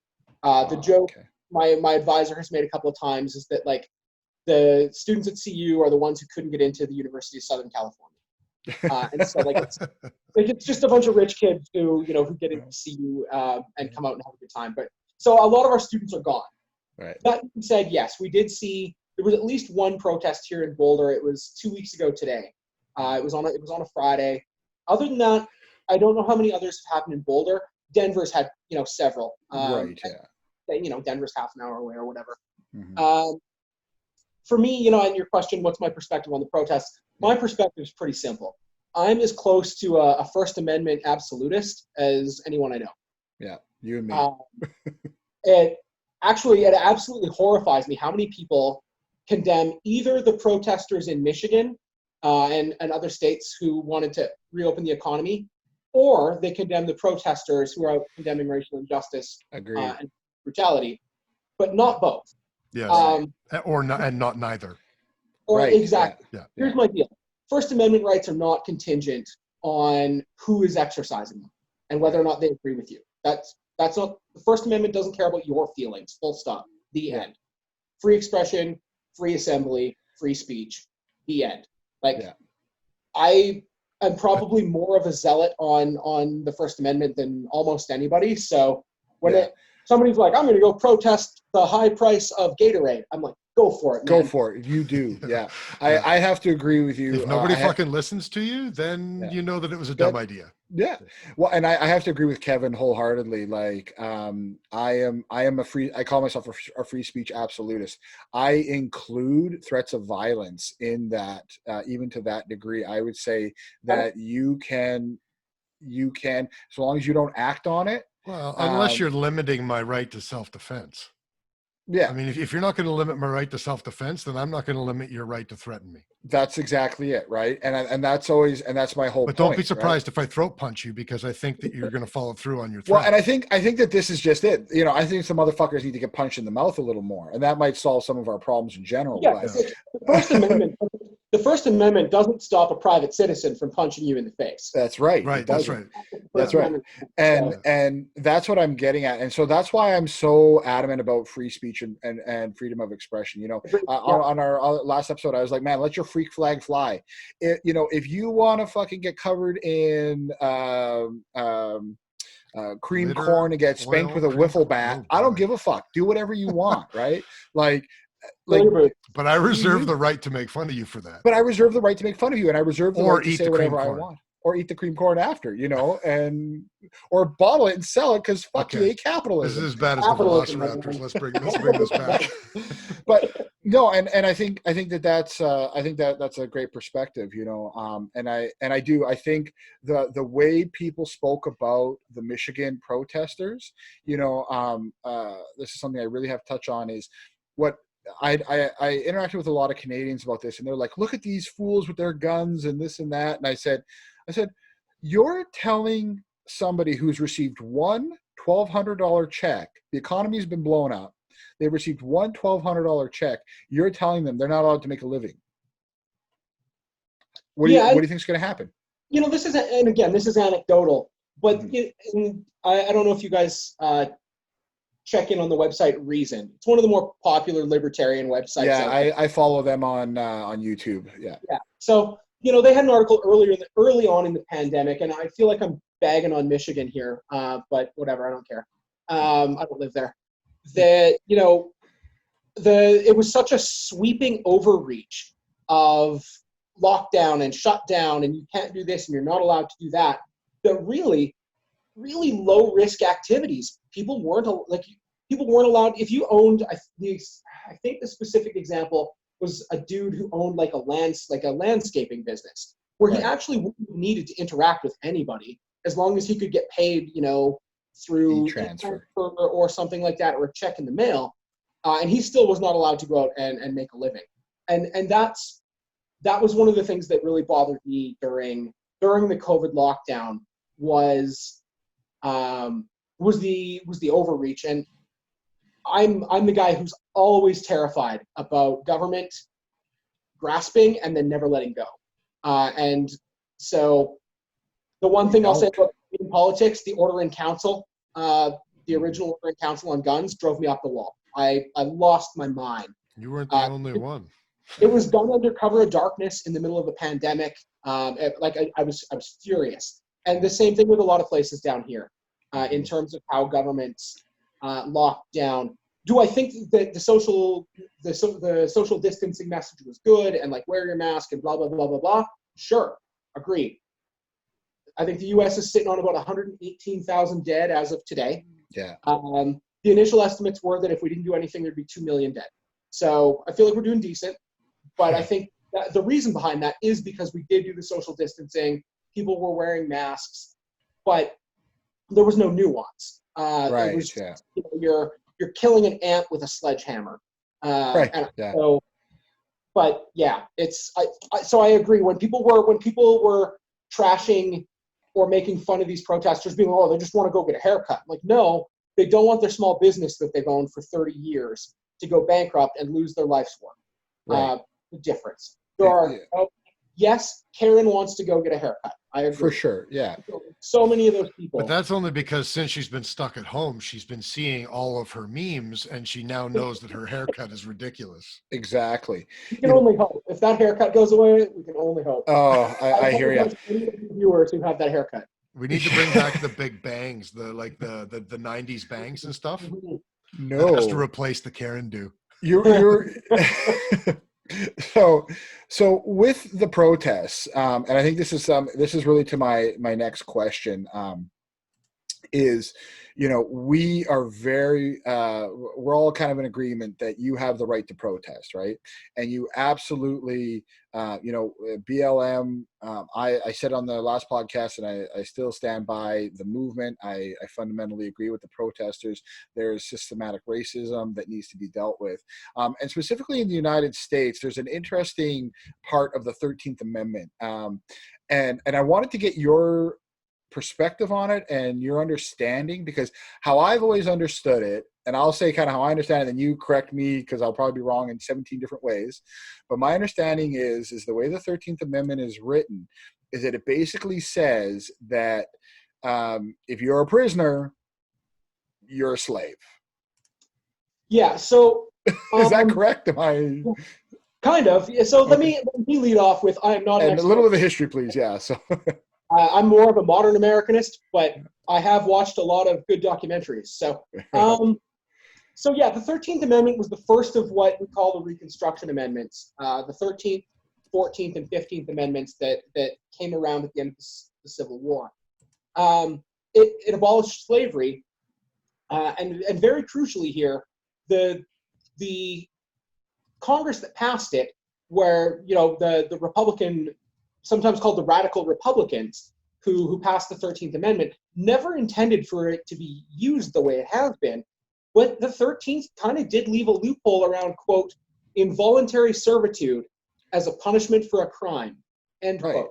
The joke my advisor has made a couple of times is that like the students at CU are the ones who couldn't get into the University of Southern California, and so it's just a bunch of rich kids who get into CU and come out and have a good time. But so a lot of our students are gone. Right. That being said, yes, we did see there was at least one protest here in Boulder. It was 2 weeks ago today. It was on a Friday. Other than that, I don't know how many others have happened in Boulder. Denver's had several. Right. Yeah. Denver's half an hour away or whatever. Mm-hmm. For me, and your question, what's my perspective on the protests? My perspective is pretty simple. I'm as close to a First Amendment absolutist as anyone I know. Yeah, you and me. It absolutely horrifies me how many people condemn either the protesters in Michigan and other states who wanted to reopen the economy, or they condemn the protesters who are out condemning racial injustice and brutality, but not both. Yes. Not neither. Right. Exactly. Yeah. Here's my deal. First Amendment rights are not contingent on who is exercising them and whether or not they agree with you. That's not, the First Amendment doesn't care about your feelings. Full stop. The end. Free expression, free assembly, free speech. The end. I am probably more of a zealot on the First Amendment than almost anybody. So when somebody's like, I'm going to go protest the high price of Gatorade, I'm like, go for it, man. Go for it. You do. Yeah. I have to agree with you. If nobody fucking listens to you, then you know that it was a dumb idea. Yeah. Well, and I have to agree with Kevin wholeheartedly. Like, I call myself a free speech absolutist. I include threats of violence in that, even to that degree. I would say that you can, so long as you don't act on it. Well, unless you're limiting my right to self-defense. Yeah. I mean, if you're not going to limit my right to self-defense, then I'm not going to limit your right to threaten me. That's exactly it, right? And that's my whole point. But don't be surprised if I throat punch you, because I think that you're going to follow through on your threat. Well, and I think that this is just it. I think some motherfuckers need to get punched in the mouth a little more, and that might solve some of our problems in general. Yeah, the First Amendment doesn't stop a private citizen from punching you in the face. That's right. Right. That's right. That's right. And that's what I'm getting at. And so that's why I'm so adamant about free speech and freedom of expression. On our last episode, I was like, man, let your freak flag fly. If you want to fucking get covered in cream corn and get spanked with a wiffle bat, I don't give a fuck. Do whatever you want, right? But I reserve the right to make fun of you for that. But I reserve the right to make fun of you, and I reserve the right to say whatever I want, or eat the cream corn after, or bottle it and sell it because fuck you, capitalism. This is as bad as the Velociraptors. Let's bring this back. But no, and I think that's a great perspective, and I think the way people spoke about the Michigan protesters, this is something I really have to touch on, is what I interacted with a lot of Canadians about this, and they're like, look at these fools with their guns and this and that. And I said, you're telling somebody who's received one $1,200 check, the economy's been blown up, they've received one $1,200 check, you're telling them they're not allowed to make a living. What do you think is going to happen? This is anecdotal, but I don't know if you guys check in on the website Reason. It's one of the more popular libertarian websites. Yeah, I follow them on YouTube. Yeah. Yeah. So they had an article early on in the pandemic, and I feel like I'm bagging on Michigan here, but whatever, I don't care. I don't live there. That it was such a sweeping overreach of lockdown and shutdown, and you can't do this and you're not allowed to do that. That really, really low risk activities. People weren't allowed. If you owned, I think the specific example was a dude who owned a landscaping business where he actually needed to interact with anybody as long as he could get paid, through e-transfer or something like that, or a check in the mail, and he still was not allowed to go out and make a living. And that was one of the things that really bothered me during the COVID lockdown was the overreach. And I'm the guy who's always terrified about government grasping and then never letting go. And so the one thing I'll say about in politics, the Order in Council, the original Order in Council on guns drove me off the wall. I lost my mind. You weren't the only one. It was done under cover of darkness in the middle of a pandemic. I was furious. And the same thing with a lot of places down here in terms of how governments locked down. do I think that the social distancing message was good and like wear your mask and blah, blah, blah, blah, blah? Sure. Agreed. I think the U.S. is sitting on about 118,000 dead as of today. Yeah. The initial estimates were that if we didn't do anything, there'd be 2 million dead. So I feel like we're doing decent. But I think that the reason behind that is because we did do the social distancing. People were wearing masks, but there was no nuance. Right. It was, you're killing an ant with a sledgehammer. Right. So, but yeah, so I agree. When people were trashing or making fun of these protesters, being, oh, they just want to go get a haircut. Like, no, they don't want their small business that they've owned for 30 years to go bankrupt and lose their life's work. Right. The difference. There are, yes, Karen wants to go get a haircut. I agree. For sure, yeah. So many of those people. But that's only because since she's been stuck at home, she's been seeing all of her memes, and she now knows that her haircut is ridiculous. Exactly. We can only hope. If that haircut goes away, we can only hope. Oh, I hear you. Viewers who have that haircut. We need to bring back the big bangs, the 90s bangs and stuff. No. That has to replace the Karen do. You're so with the protests, and I think this is really to my next question, is, we are very, we're all kind of in agreement that you have the right to protest, right? And you absolutely, BLM, I said on the last podcast, and I still stand by the movement. I fundamentally agree with the protesters. There's systematic racism that needs to be dealt with. And specifically in the United States, there's an interesting part of the 13th Amendment. And I wanted to get your perspective on it and your understanding, because how I've always understood it, and I'll say kind of how I understand it, and you correct me because I'll probably be wrong in 17 different ways, but my understanding is the way the 13th Amendment is written is that it basically says that if you're a prisoner, you're a slave. Yeah, so is that correct? Am I kind of? Yeah, so let me lead off with, I am not an and expert. A little of the history, please. Yeah, so I'm more of a modern Americanist, but I have watched a lot of good documentaries. So, yeah, the 13th Amendment was the first of what we call the Reconstruction Amendments. The 13th, 14th, and 15th Amendments that came around at the end of the Civil War. It abolished slavery, and very crucially here, the Congress that passed it, where the Republican, sometimes called the Radical Republicans, who passed the 13th Amendment, never intended for it to be used the way it has been. But the 13th kind of did leave a loophole around, quote, involuntary servitude as a punishment for a crime, end quote. Right.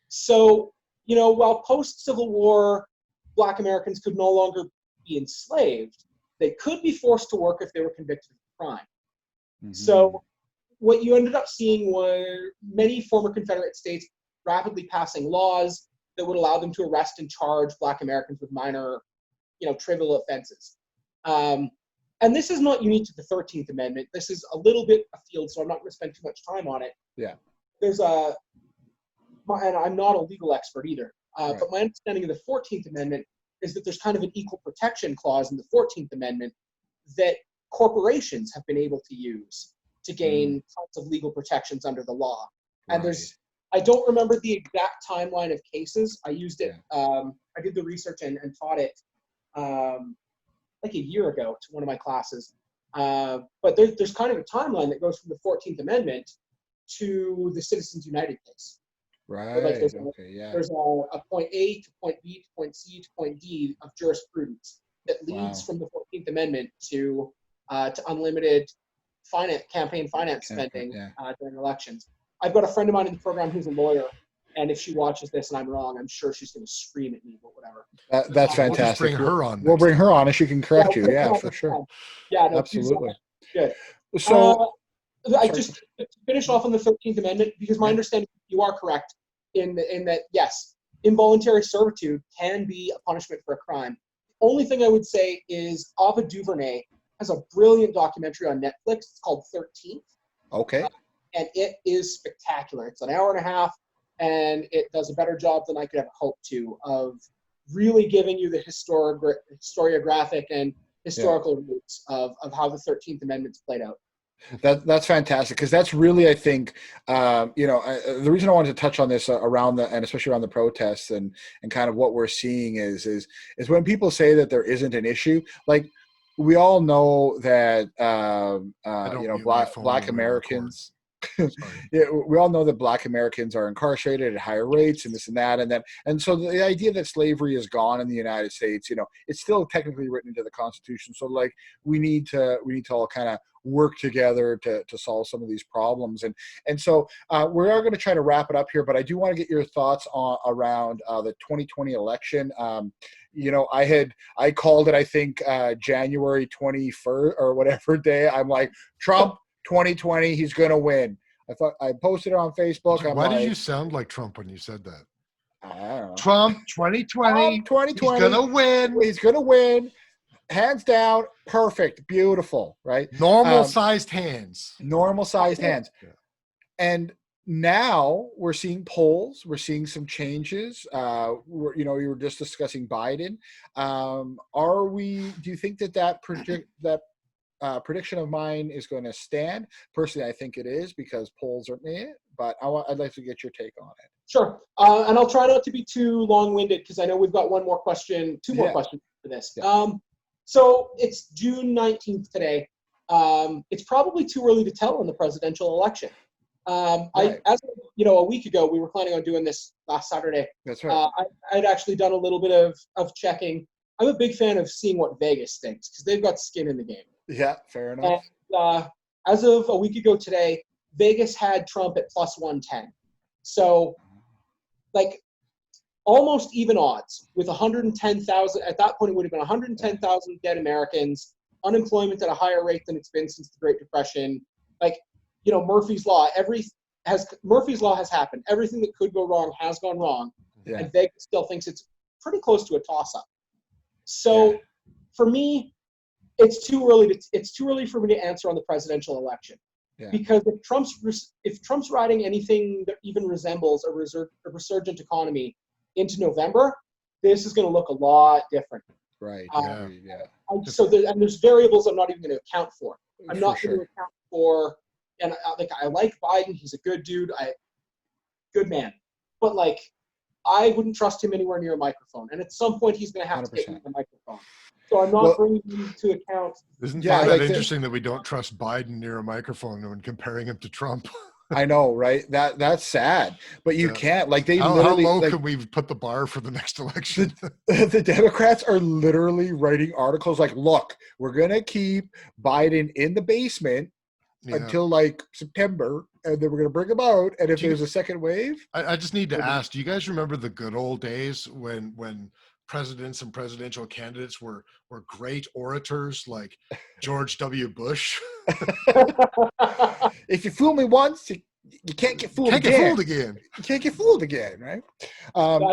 So, while post-Civil War, Black Americans could no longer be enslaved, they could be forced to work if they were convicted of a crime. Mm-hmm. So what you ended up seeing were many former Confederate states rapidly passing laws that would allow them to arrest and charge Black Americans with minor, trivial offenses. And this is not unique to the 13th Amendment. This is a little bit afield, so I'm not going to spend too much time on it. Yeah. And I'm not a legal expert either, right. But my understanding of the 14th Amendment is that there's kind of an equal protection clause in the 14th Amendment that corporations have been able to use to gain tons of legal protections under the law. And I don't remember the exact timeline of cases. I used it, I did the research and taught it like a year ago to one of my classes. But there's kind of a timeline that goes from the 14th Amendment to the Citizens United case. Right, like there's a point A to point B to point C to point D of jurisprudence that leads from the 14th Amendment to unlimited campaign finance spending during elections. I've got a friend of mine in the program who's a lawyer, and if she watches this and I'm wrong, I'm sure she's going to scream at me, but whatever. That's fantastic. We'll just bring her on. We'll bring her on and she can correct you. Yeah, for sure. Yeah, no, absolutely. Good. So, I just to finish off on the 13th Amendment, because my understanding, you are correct in that, yes, involuntary servitude can be a punishment for a crime. The only thing I would say is Ava DuVernay has a brilliant documentary on Netflix. It's called 13th. Okay. And it is spectacular. It's an hour and a half, and it does a better job than I could ever hope to of really giving you the historiographic and historical roots of how the 13th Amendment's played out. That's fantastic, because that's really, I think, the reason I wanted to touch on this and especially around the protests and kind of what we're seeing is when people say that there isn't an issue, like we all know that black Americans. Yeah, we all know that Black Americans are incarcerated at higher rates and this and that, and so the idea that slavery is gone in the United States, it's still technically written into the Constitution. So like we need to all kind of work together to solve some of these problems, and so we are going to try to wrap it up here. But I do want to get your thoughts around the 2020 election. I called it, I think, January 21st or whatever day. I'm like, Trump 2020, he's going to win. I posted it on Facebook. Why did you sound like Trump when you said that? I don't know. Trump 2020, 2020, he's going to win. He's going to win. Hands down, perfect, beautiful, right? Normal-sized hands. Normal-sized hands. Yeah. And now we're seeing polls. We're seeing some changes. We were just discussing Biden. Do you think that prediction of mine is going to stand? Personally, I think it is, because polls are but I'd like to get your take on it. Sure. And I'll try not to be too long-winded, because I know we've got two more questions for this. Yeah. So it's June 19th today. It's probably too early to tell on the presidential election. Right. A week ago, we were planning on doing this last Saturday. That's right. I'd actually done a little bit of checking. I'm a big fan of seeing what Vegas thinks, because they've got skin in the game. Yeah, fair enough. And, as of a week ago today, Vegas had Trump at plus 110. So, like, almost even odds with 110,000. At that point, it would have been 110,000 dead Americans, unemployment at a higher rate than it's been since the Great Depression. Like, Murphy's Law. Murphy's Law has happened. Everything that could go wrong has gone wrong, and Vegas still thinks it's pretty close to a toss-up. So, for me, it's too early for me to answer on the presidential election, because if Trump's riding anything that even resembles a resurgent economy into November, this is going to look a lot different. Right. So there's variables I'm not even going to account for. I'm not going to account for, and I like Biden. He's a good dude. Good man. But I wouldn't trust him anywhere near a microphone. And at some point, he's going to have 100%. To get me the microphone. So I'm not bringing him to account. Isn't that interesting that we don't trust Biden near a microphone when comparing him to Trump? I know, right? That's sad, but you can't. How low can we put the bar for the next election? The Democrats are literally writing articles like, "Look, we're gonna keep Biden in the basement until September, and then we're gonna bring him out. And if there's a second wave, I just need to ask: do you guys remember the good old days when presidents and presidential candidates were great orators like George W. Bush? If you fool me once, you can't get fooled again. You can't get fooled again, right?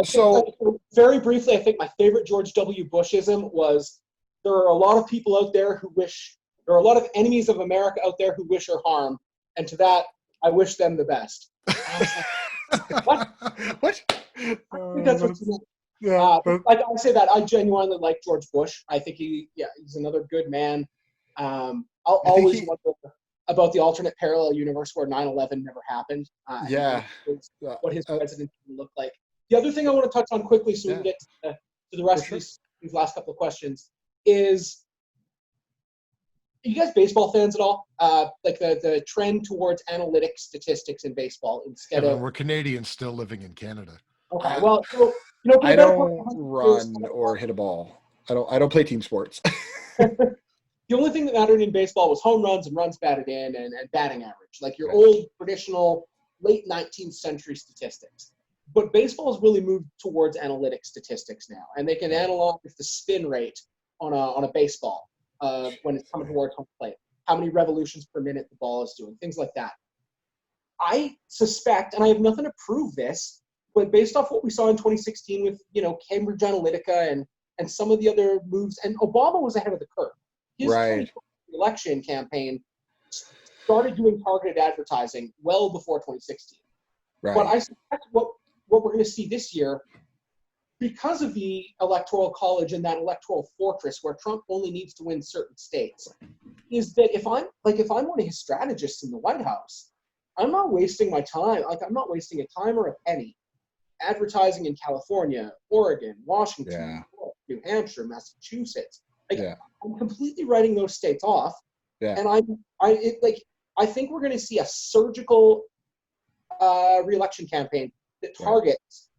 So very briefly, I think my favorite George W. Bushism was, there are a lot of people out there there are a lot of enemies of America out there who wish her harm, and to that, I wish them the best. What? What? I think that's what you meant. Yeah, I say that I genuinely like George Bush. I think he's another good man. I'll always wonder about the alternate parallel universe where 9/11 never happened. What his presidency would look like. The other thing I want to touch on quickly, so we can get to the rest of these last couple of questions, is: are you guys baseball fans at all? The trend towards analytic statistics in baseball instead of. We're Canadians still living in Canada. Okay, well. I don't run or hit a ball. I don't play team sports. The only thing that mattered in baseball was home runs and runs batted in and batting average, like your old traditional late 19th century statistics. But baseball has really moved towards analytic statistics now, and they can analyze the spin rate on a baseball when it's coming towards home plate, how many revolutions per minute the ball is doing, things like that. I suspect, and I have nothing to prove this, but based off what we saw in 2016 with, Cambridge Analytica and some of the other moves, and Obama was ahead of the curve. His election campaign started doing targeted advertising well before 2016. Right. But I suspect what we're going to see this year because of the electoral college and that electoral fortress where Trump only needs to win certain states, is that if I'm one of his strategists in the White House, I'm not wasting my time. Like, I'm not wasting a time or a penny advertising in California, Oregon, Washington, New Hampshire, Massachusetts. Like, I'm completely writing those states off. Yeah. And I think we're going to see a surgical re-election campaign that targets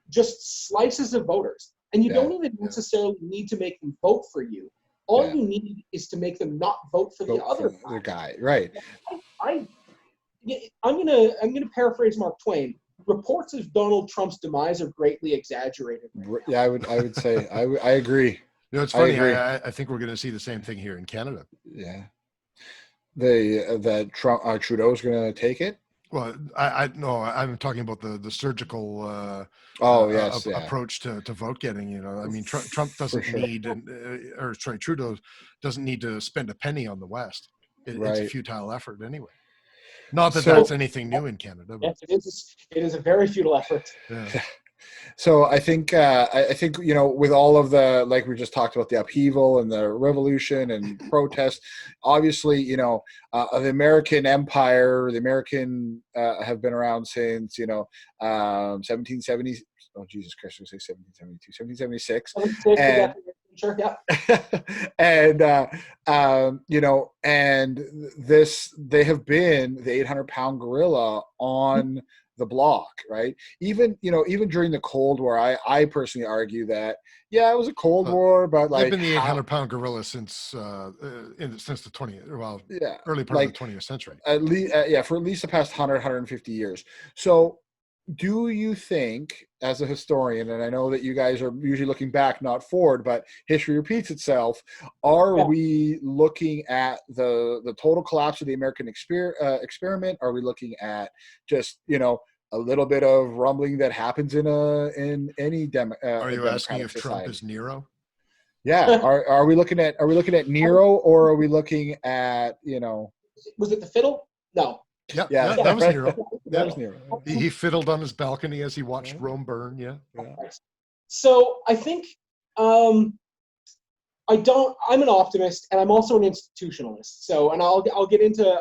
just slices of voters. And you don't even necessarily need to make them vote for you. All you need is to make them not vote for the other guy. Right. I'm gonna paraphrase Mark Twain. Reports of Donald Trump's demise are greatly exaggerated. Yeah, I would say I agree. You know, it's funny. I think we're going to see the same thing here in Canada. Yeah. That Trudeau's going to take it. Well, I'm talking about the surgical approach to vote getting. You know, I mean, Trump doesn't need, Trudeau doesn't need to spend a penny on the West. It's a futile effort anyway. Not that that's anything new in Canada. But. Yes, it is a very futile effort. Yeah. So I think you know, with all of the, like we just talked about, the upheaval and the revolution and protest, obviously, you know, the American empire, the American have been around since, you know, 1770. Oh, Jesus Christ, we say 1776. And, sure, yeah. And you know, and they have been the 800-pound gorilla on the block, right? Even during the Cold War, I personally argue that it was a Cold War, but like they've been the 800-pound gorilla since the early part of the 20th century. At least, for at least the past 150 years. So, do you think, as a historian, and I know that you guys are usually looking back, not forward, but history repeats itself, are we looking at the total collapse of the American experiment? Are we looking at just, you know, a little bit of rumbling that happens in any are you asking if society? Trump is Nero? Yeah. Are we looking at Nero, or are we looking at, you know? Was it the fiddle? No. Yeah, that was Nero. That was Nero. He fiddled on his balcony as he watched Rome burn. Yeah. So I think I'm an optimist, and I'm also an institutionalist. So, and I'll get into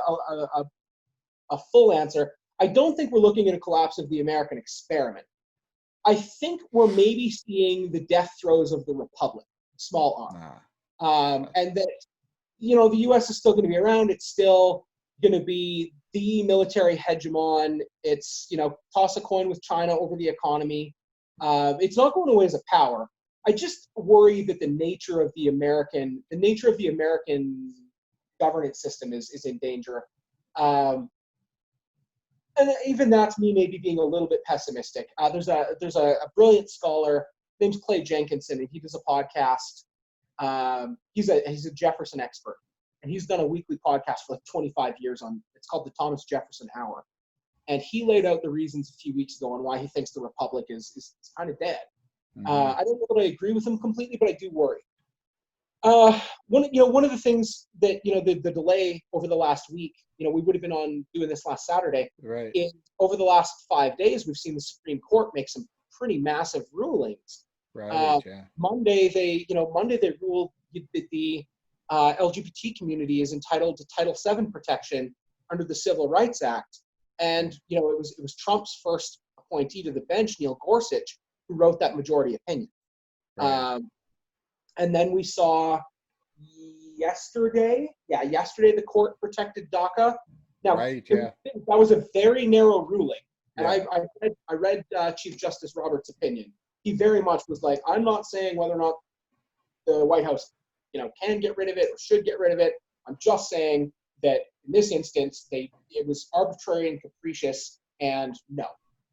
a full answer. I don't think we're looking at a collapse of the American experiment. I think we're maybe seeing the death throes of the Republic, small r, and that, you know, the U.S. is still going to be around. It's still going to be the military hegemon. It's, you know, toss a coin with China over the economy. It's not going away as a power. I just worry that the nature of the American governance system is in danger. And even that's me maybe being a little bit pessimistic. There's a brilliant scholar named Clay Jenkinson, and he does a podcast. He's a Jefferson expert, and he's done a weekly podcast for like 25 years it's called the Thomas Jefferson Hour. And he laid out the reasons a few weeks ago on why he thinks the Republic is kind of dead. Mm-hmm. I don't know that I agree with him completely, but I do worry. One of the things that, you know, the delay over the last week, you know, we would have been on doing this last Saturday. Right. Over the last 5 days, we've seen the Supreme Court make some pretty massive rulings. Right. Monday they ruled that the LGBT community is entitled to Title VII protection under the Civil Rights Act, and, you know, it was Trump's first appointee to the bench, Neil Gorsuch, who wrote that majority opinion. Right. And then we saw yesterday the court protected DACA. Now, that was a very narrow ruling. And I read Chief Justice Roberts' opinion. He very much was like, I'm not saying whether or not the White House, you know, can get rid of it or should get rid of it. I'm just saying that in this instance, it was arbitrary and capricious, and no.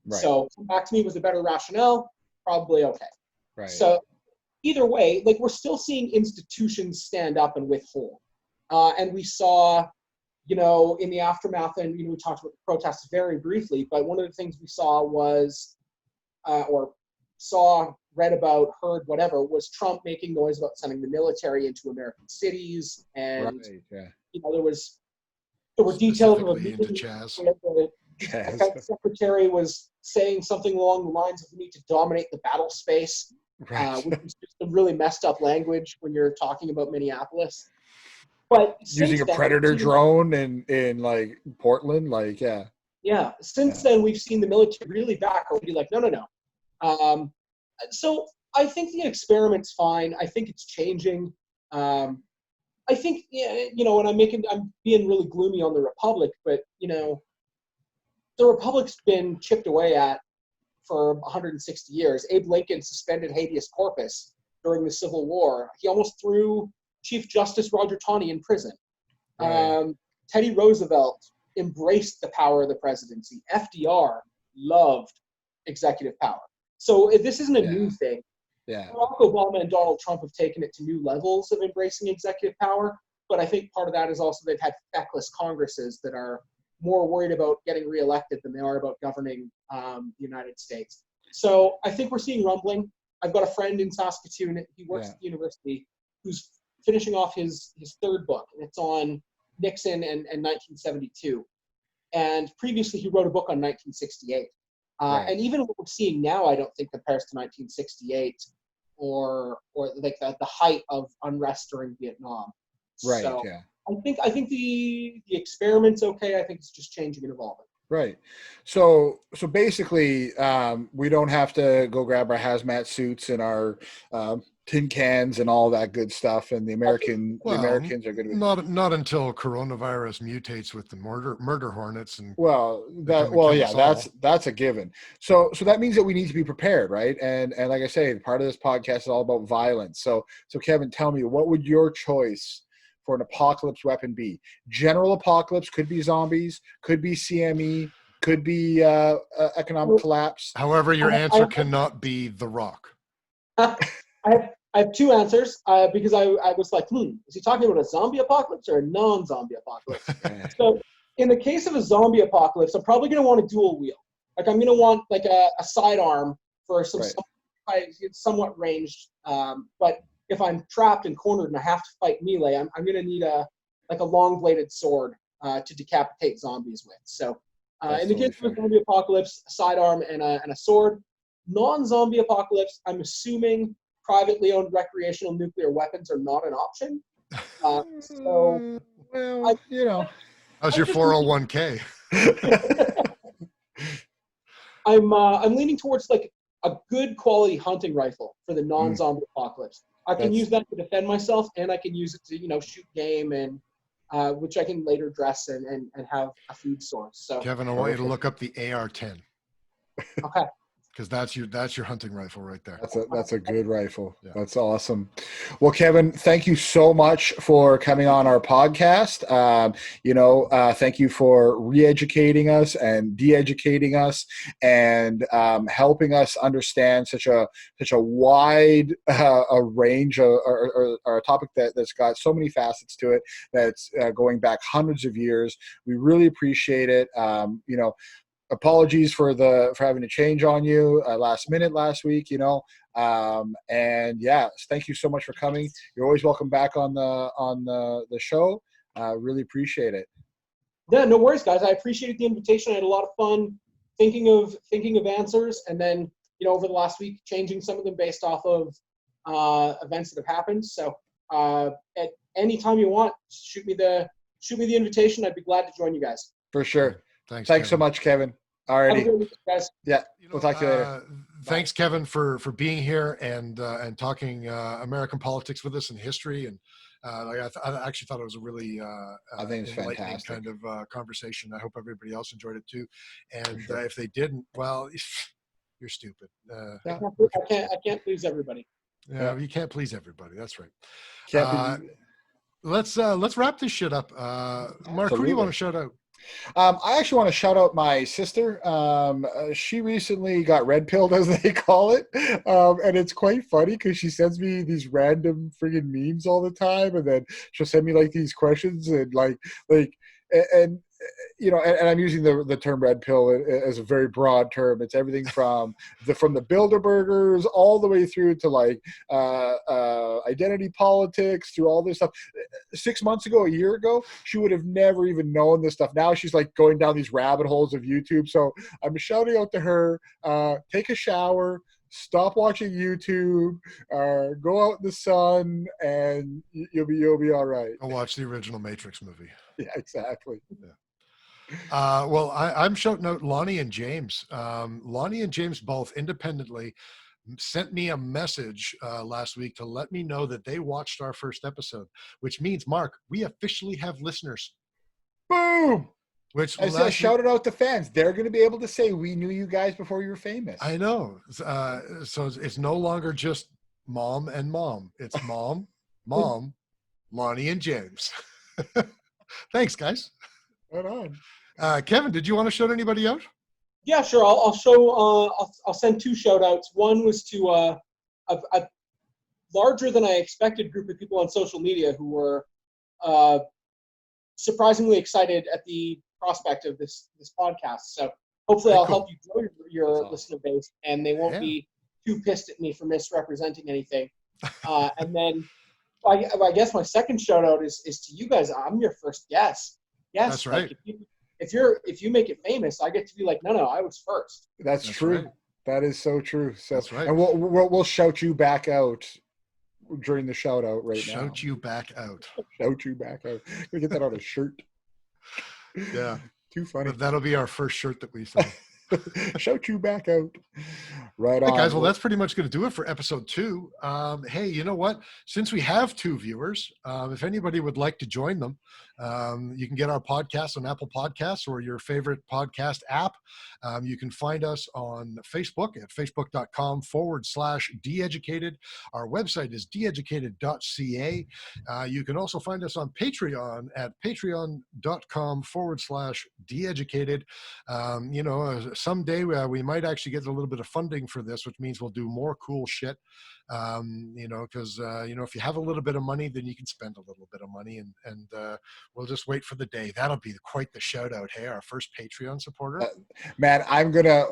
Right. So back to me was a better rationale, probably okay. Right. So either way, like, we're still seeing institutions stand up and withhold. And we saw, you know, in the aftermath, and, you know, we talked about the protests very briefly, but one of the things we saw was, read about, heard, whatever, was Trump making noise about sending the military into American cities. And, you know, there were details of a meeting where the defense secretary was saying something along the lines of we need to dominate the battle space, Right. which is just a really messed up language when you're talking about Minneapolis. But Using a Predator drone in like Portland, like since then we've seen the military really back and be like, no. So I think the experiment's fine. I think it's changing. I think, and I'm being really gloomy on the Republic, but the Republic's been chipped away at for 160 years. Abe Lincoln suspended habeas corpus during the Civil War. He almost threw Chief Justice Roger Taney in prison. Right. Teddy Roosevelt embraced the power of the presidency. FDR loved executive power. So if this isn't a new thing. Yeah. Barack Obama and Donald Trump have taken it to new levels of embracing executive power, but I think part of that is also they've had feckless Congresses that are more worried about getting reelected than they are about governing the United States. So I think we're seeing rumbling. I've got a friend in Saskatoon. He works at the university who's finishing off his third book, and it's on Nixon and 1972. And previously he wrote a book on 1968. And even what we're seeing now, I don't think compares to 1968 or like the height of unrest during Vietnam. Right. So I think the experiment's okay. I think it's just changing and evolving. Right. So basically, we don't have to go grab our hazmat suits and our tin cans and all that good stuff. And the Americans are going to be not until coronavirus mutates with the murder hornets and that's a given. So that means that we need to be prepared, right? And like I say, part of this podcast is all about violence. So Kevin, tell me, what would your choice for an apocalypse weapon be? General apocalypse, could be zombies, could be CME, could be economic collapse. However, your answer cannot be The Rock. I have two answers because I was like, is he talking about a zombie apocalypse or a non-zombie apocalypse? So in the case of a zombie apocalypse, I'm probably going to want a dual wheel. Like I'm going to want like a sidearm for somewhat ranged. But if I'm trapped and cornered and I have to fight melee, I'm going to need a long-bladed sword to decapitate zombies with. So in the case of a zombie apocalypse, a sidearm and a sword. Non-zombie apocalypse, I'm assuming privately owned recreational nuclear weapons are not an option. How's your 401k? I'm leaning towards like a good quality hunting rifle for the non-zombie apocalypse. I can use that to defend myself, and I can use it to shoot game, and which I can later dress and have a food source. So Kevin, I want you to look up the AR-10. Okay. Because that's your hunting rifle right there. That's a good rifle. Yeah. That's awesome. Well, Kevin, thank you so much for coming on our podcast. Thank you for re-educating us and de-educating us and helping us understand such a wide a range or a topic that's got so many facets to it. That's going back hundreds of years. We really appreciate it. Apologies for having to change on you last minute last week, thank you so much for coming. You're always welcome back on the show. Really appreciate it. Yeah, no worries, guys. I appreciated the invitation. I had a lot of fun thinking of answers, and then over the last week changing some of them based off of events that have happened. So at any time you want, shoot me the invitation. I'd be glad to join you guys. For sure. Thanks so much, Kevin. Alrighty. Guys. Yeah, we'll talk to you later. Thanks, Kevin, for being here and talking American politics with us and history. And I actually thought it was a really I think it's fantastic kind of conversation. I hope everybody else enjoyed it too. And if they didn't, well, you're stupid. I can't please everybody. Yeah, you can't please everybody. That's right. Let's wrap this shit up. Mark, who do you want to shout out? I actually want to shout out my sister. She recently got red pilled, as they call it, and it's quite funny because she sends me these random friggin' memes all the time, and then she'll send me like these questions and and I'm using the term red pill as a very broad term. It's everything from the Bilderbergers all the way through to like identity politics, through all this stuff. 6 months ago, a year ago, she would have never even known this stuff. Now she's like going down these rabbit holes of YouTube. So I'm shouting out to her, take a shower, stop watching YouTube, go out in the sun, and you'll be all right. I'll watch the original Matrix movie. Yeah, exactly. Yeah. Well, I'm shouting out Lonnie and James. Lonnie and James both independently sent me a message last week to let me know that they watched our first episode, which means, Mark, we officially have listeners. Boom! Which I shouted out to fans. They're going to be able to say, we knew you guys before you were famous. I know. So it's no longer just mom and mom. It's mom, Lonnie and James. Thanks, guys. Right on. Kevin, did you want to shout anybody out? Yeah, sure. I'll send 2 shout outs. One was to a larger than I expected group of people on social media who were surprisingly excited at the prospect of this podcast. So hopefully I'll help you grow your listener base, and they won't be too pissed at me for misrepresenting anything. And then I guess my second shout out is to you guys. I'm your first guest. Yes, that's right. Like if you make it famous, I get to be like, no, I was first. That's true. Right. That is so true. So, that's right. And we'll shout you back out during the shout out now. Shout you back out. Shout you back out. We get that on a shirt. Yeah. Too funny. But that'll be our first shirt that we sell. Shout you back out. Right on. Hey guys, well, that's pretty much going to do it for episode 2. Hey, you know what? Since we have 2 viewers, if anybody would like to join them, you can get our podcast on Apple Podcasts or your favorite podcast app. You can find us on Facebook at facebook.com/DeEducated. Our website is deeducated.ca. You can also find us on Patreon at patreon.com/DeEducated. Someday we might actually get a little bit of funding for this, which means we'll do more cool shit. Because if you have a little bit of money, then you can spend a little bit of money, and we'll just wait for the day. That'll be quite the shout out. Hey, our first Patreon supporter. Man, I'm gonna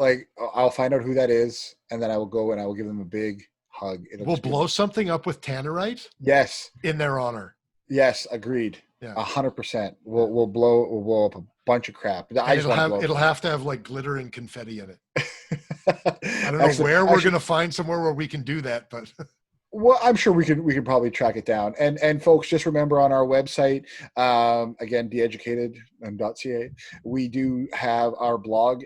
I'll find out who that is, and then I will go and I will give them a big hug. We'll blow something up with tannerite. Yes, in their honor. Yes, agreed. Yeah, 100%. We'll blow up a bunch of crap. It'll have to have like glitter and confetti in it. I don't know where we're going to find somewhere where we can do that, but well, I'm sure we can probably track it down. And folks, just remember on our website, again, DeEducated.ca, we do have our blog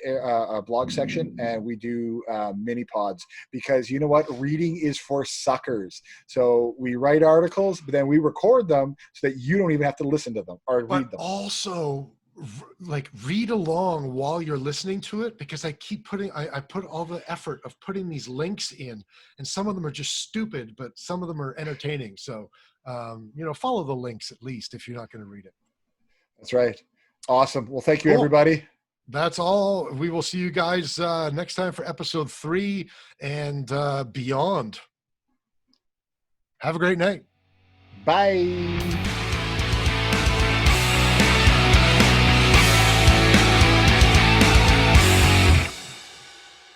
section, and we do mini pods, because you know what? Reading is for suckers. So we write articles, but then we record them so that you don't even have to listen to them or read them. Also, like, read along while you're listening to it, because I put all the effort of putting these links in, and some of them are just stupid, but some of them are entertaining. So, follow the links at least if you're not going to read it. That's right. Awesome. Well, thank you, everybody. That's all. We will see you guys next time for episode 3 and beyond. Have a great night. Bye.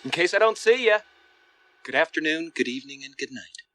In case I don't see ya, good afternoon, good evening, and good night.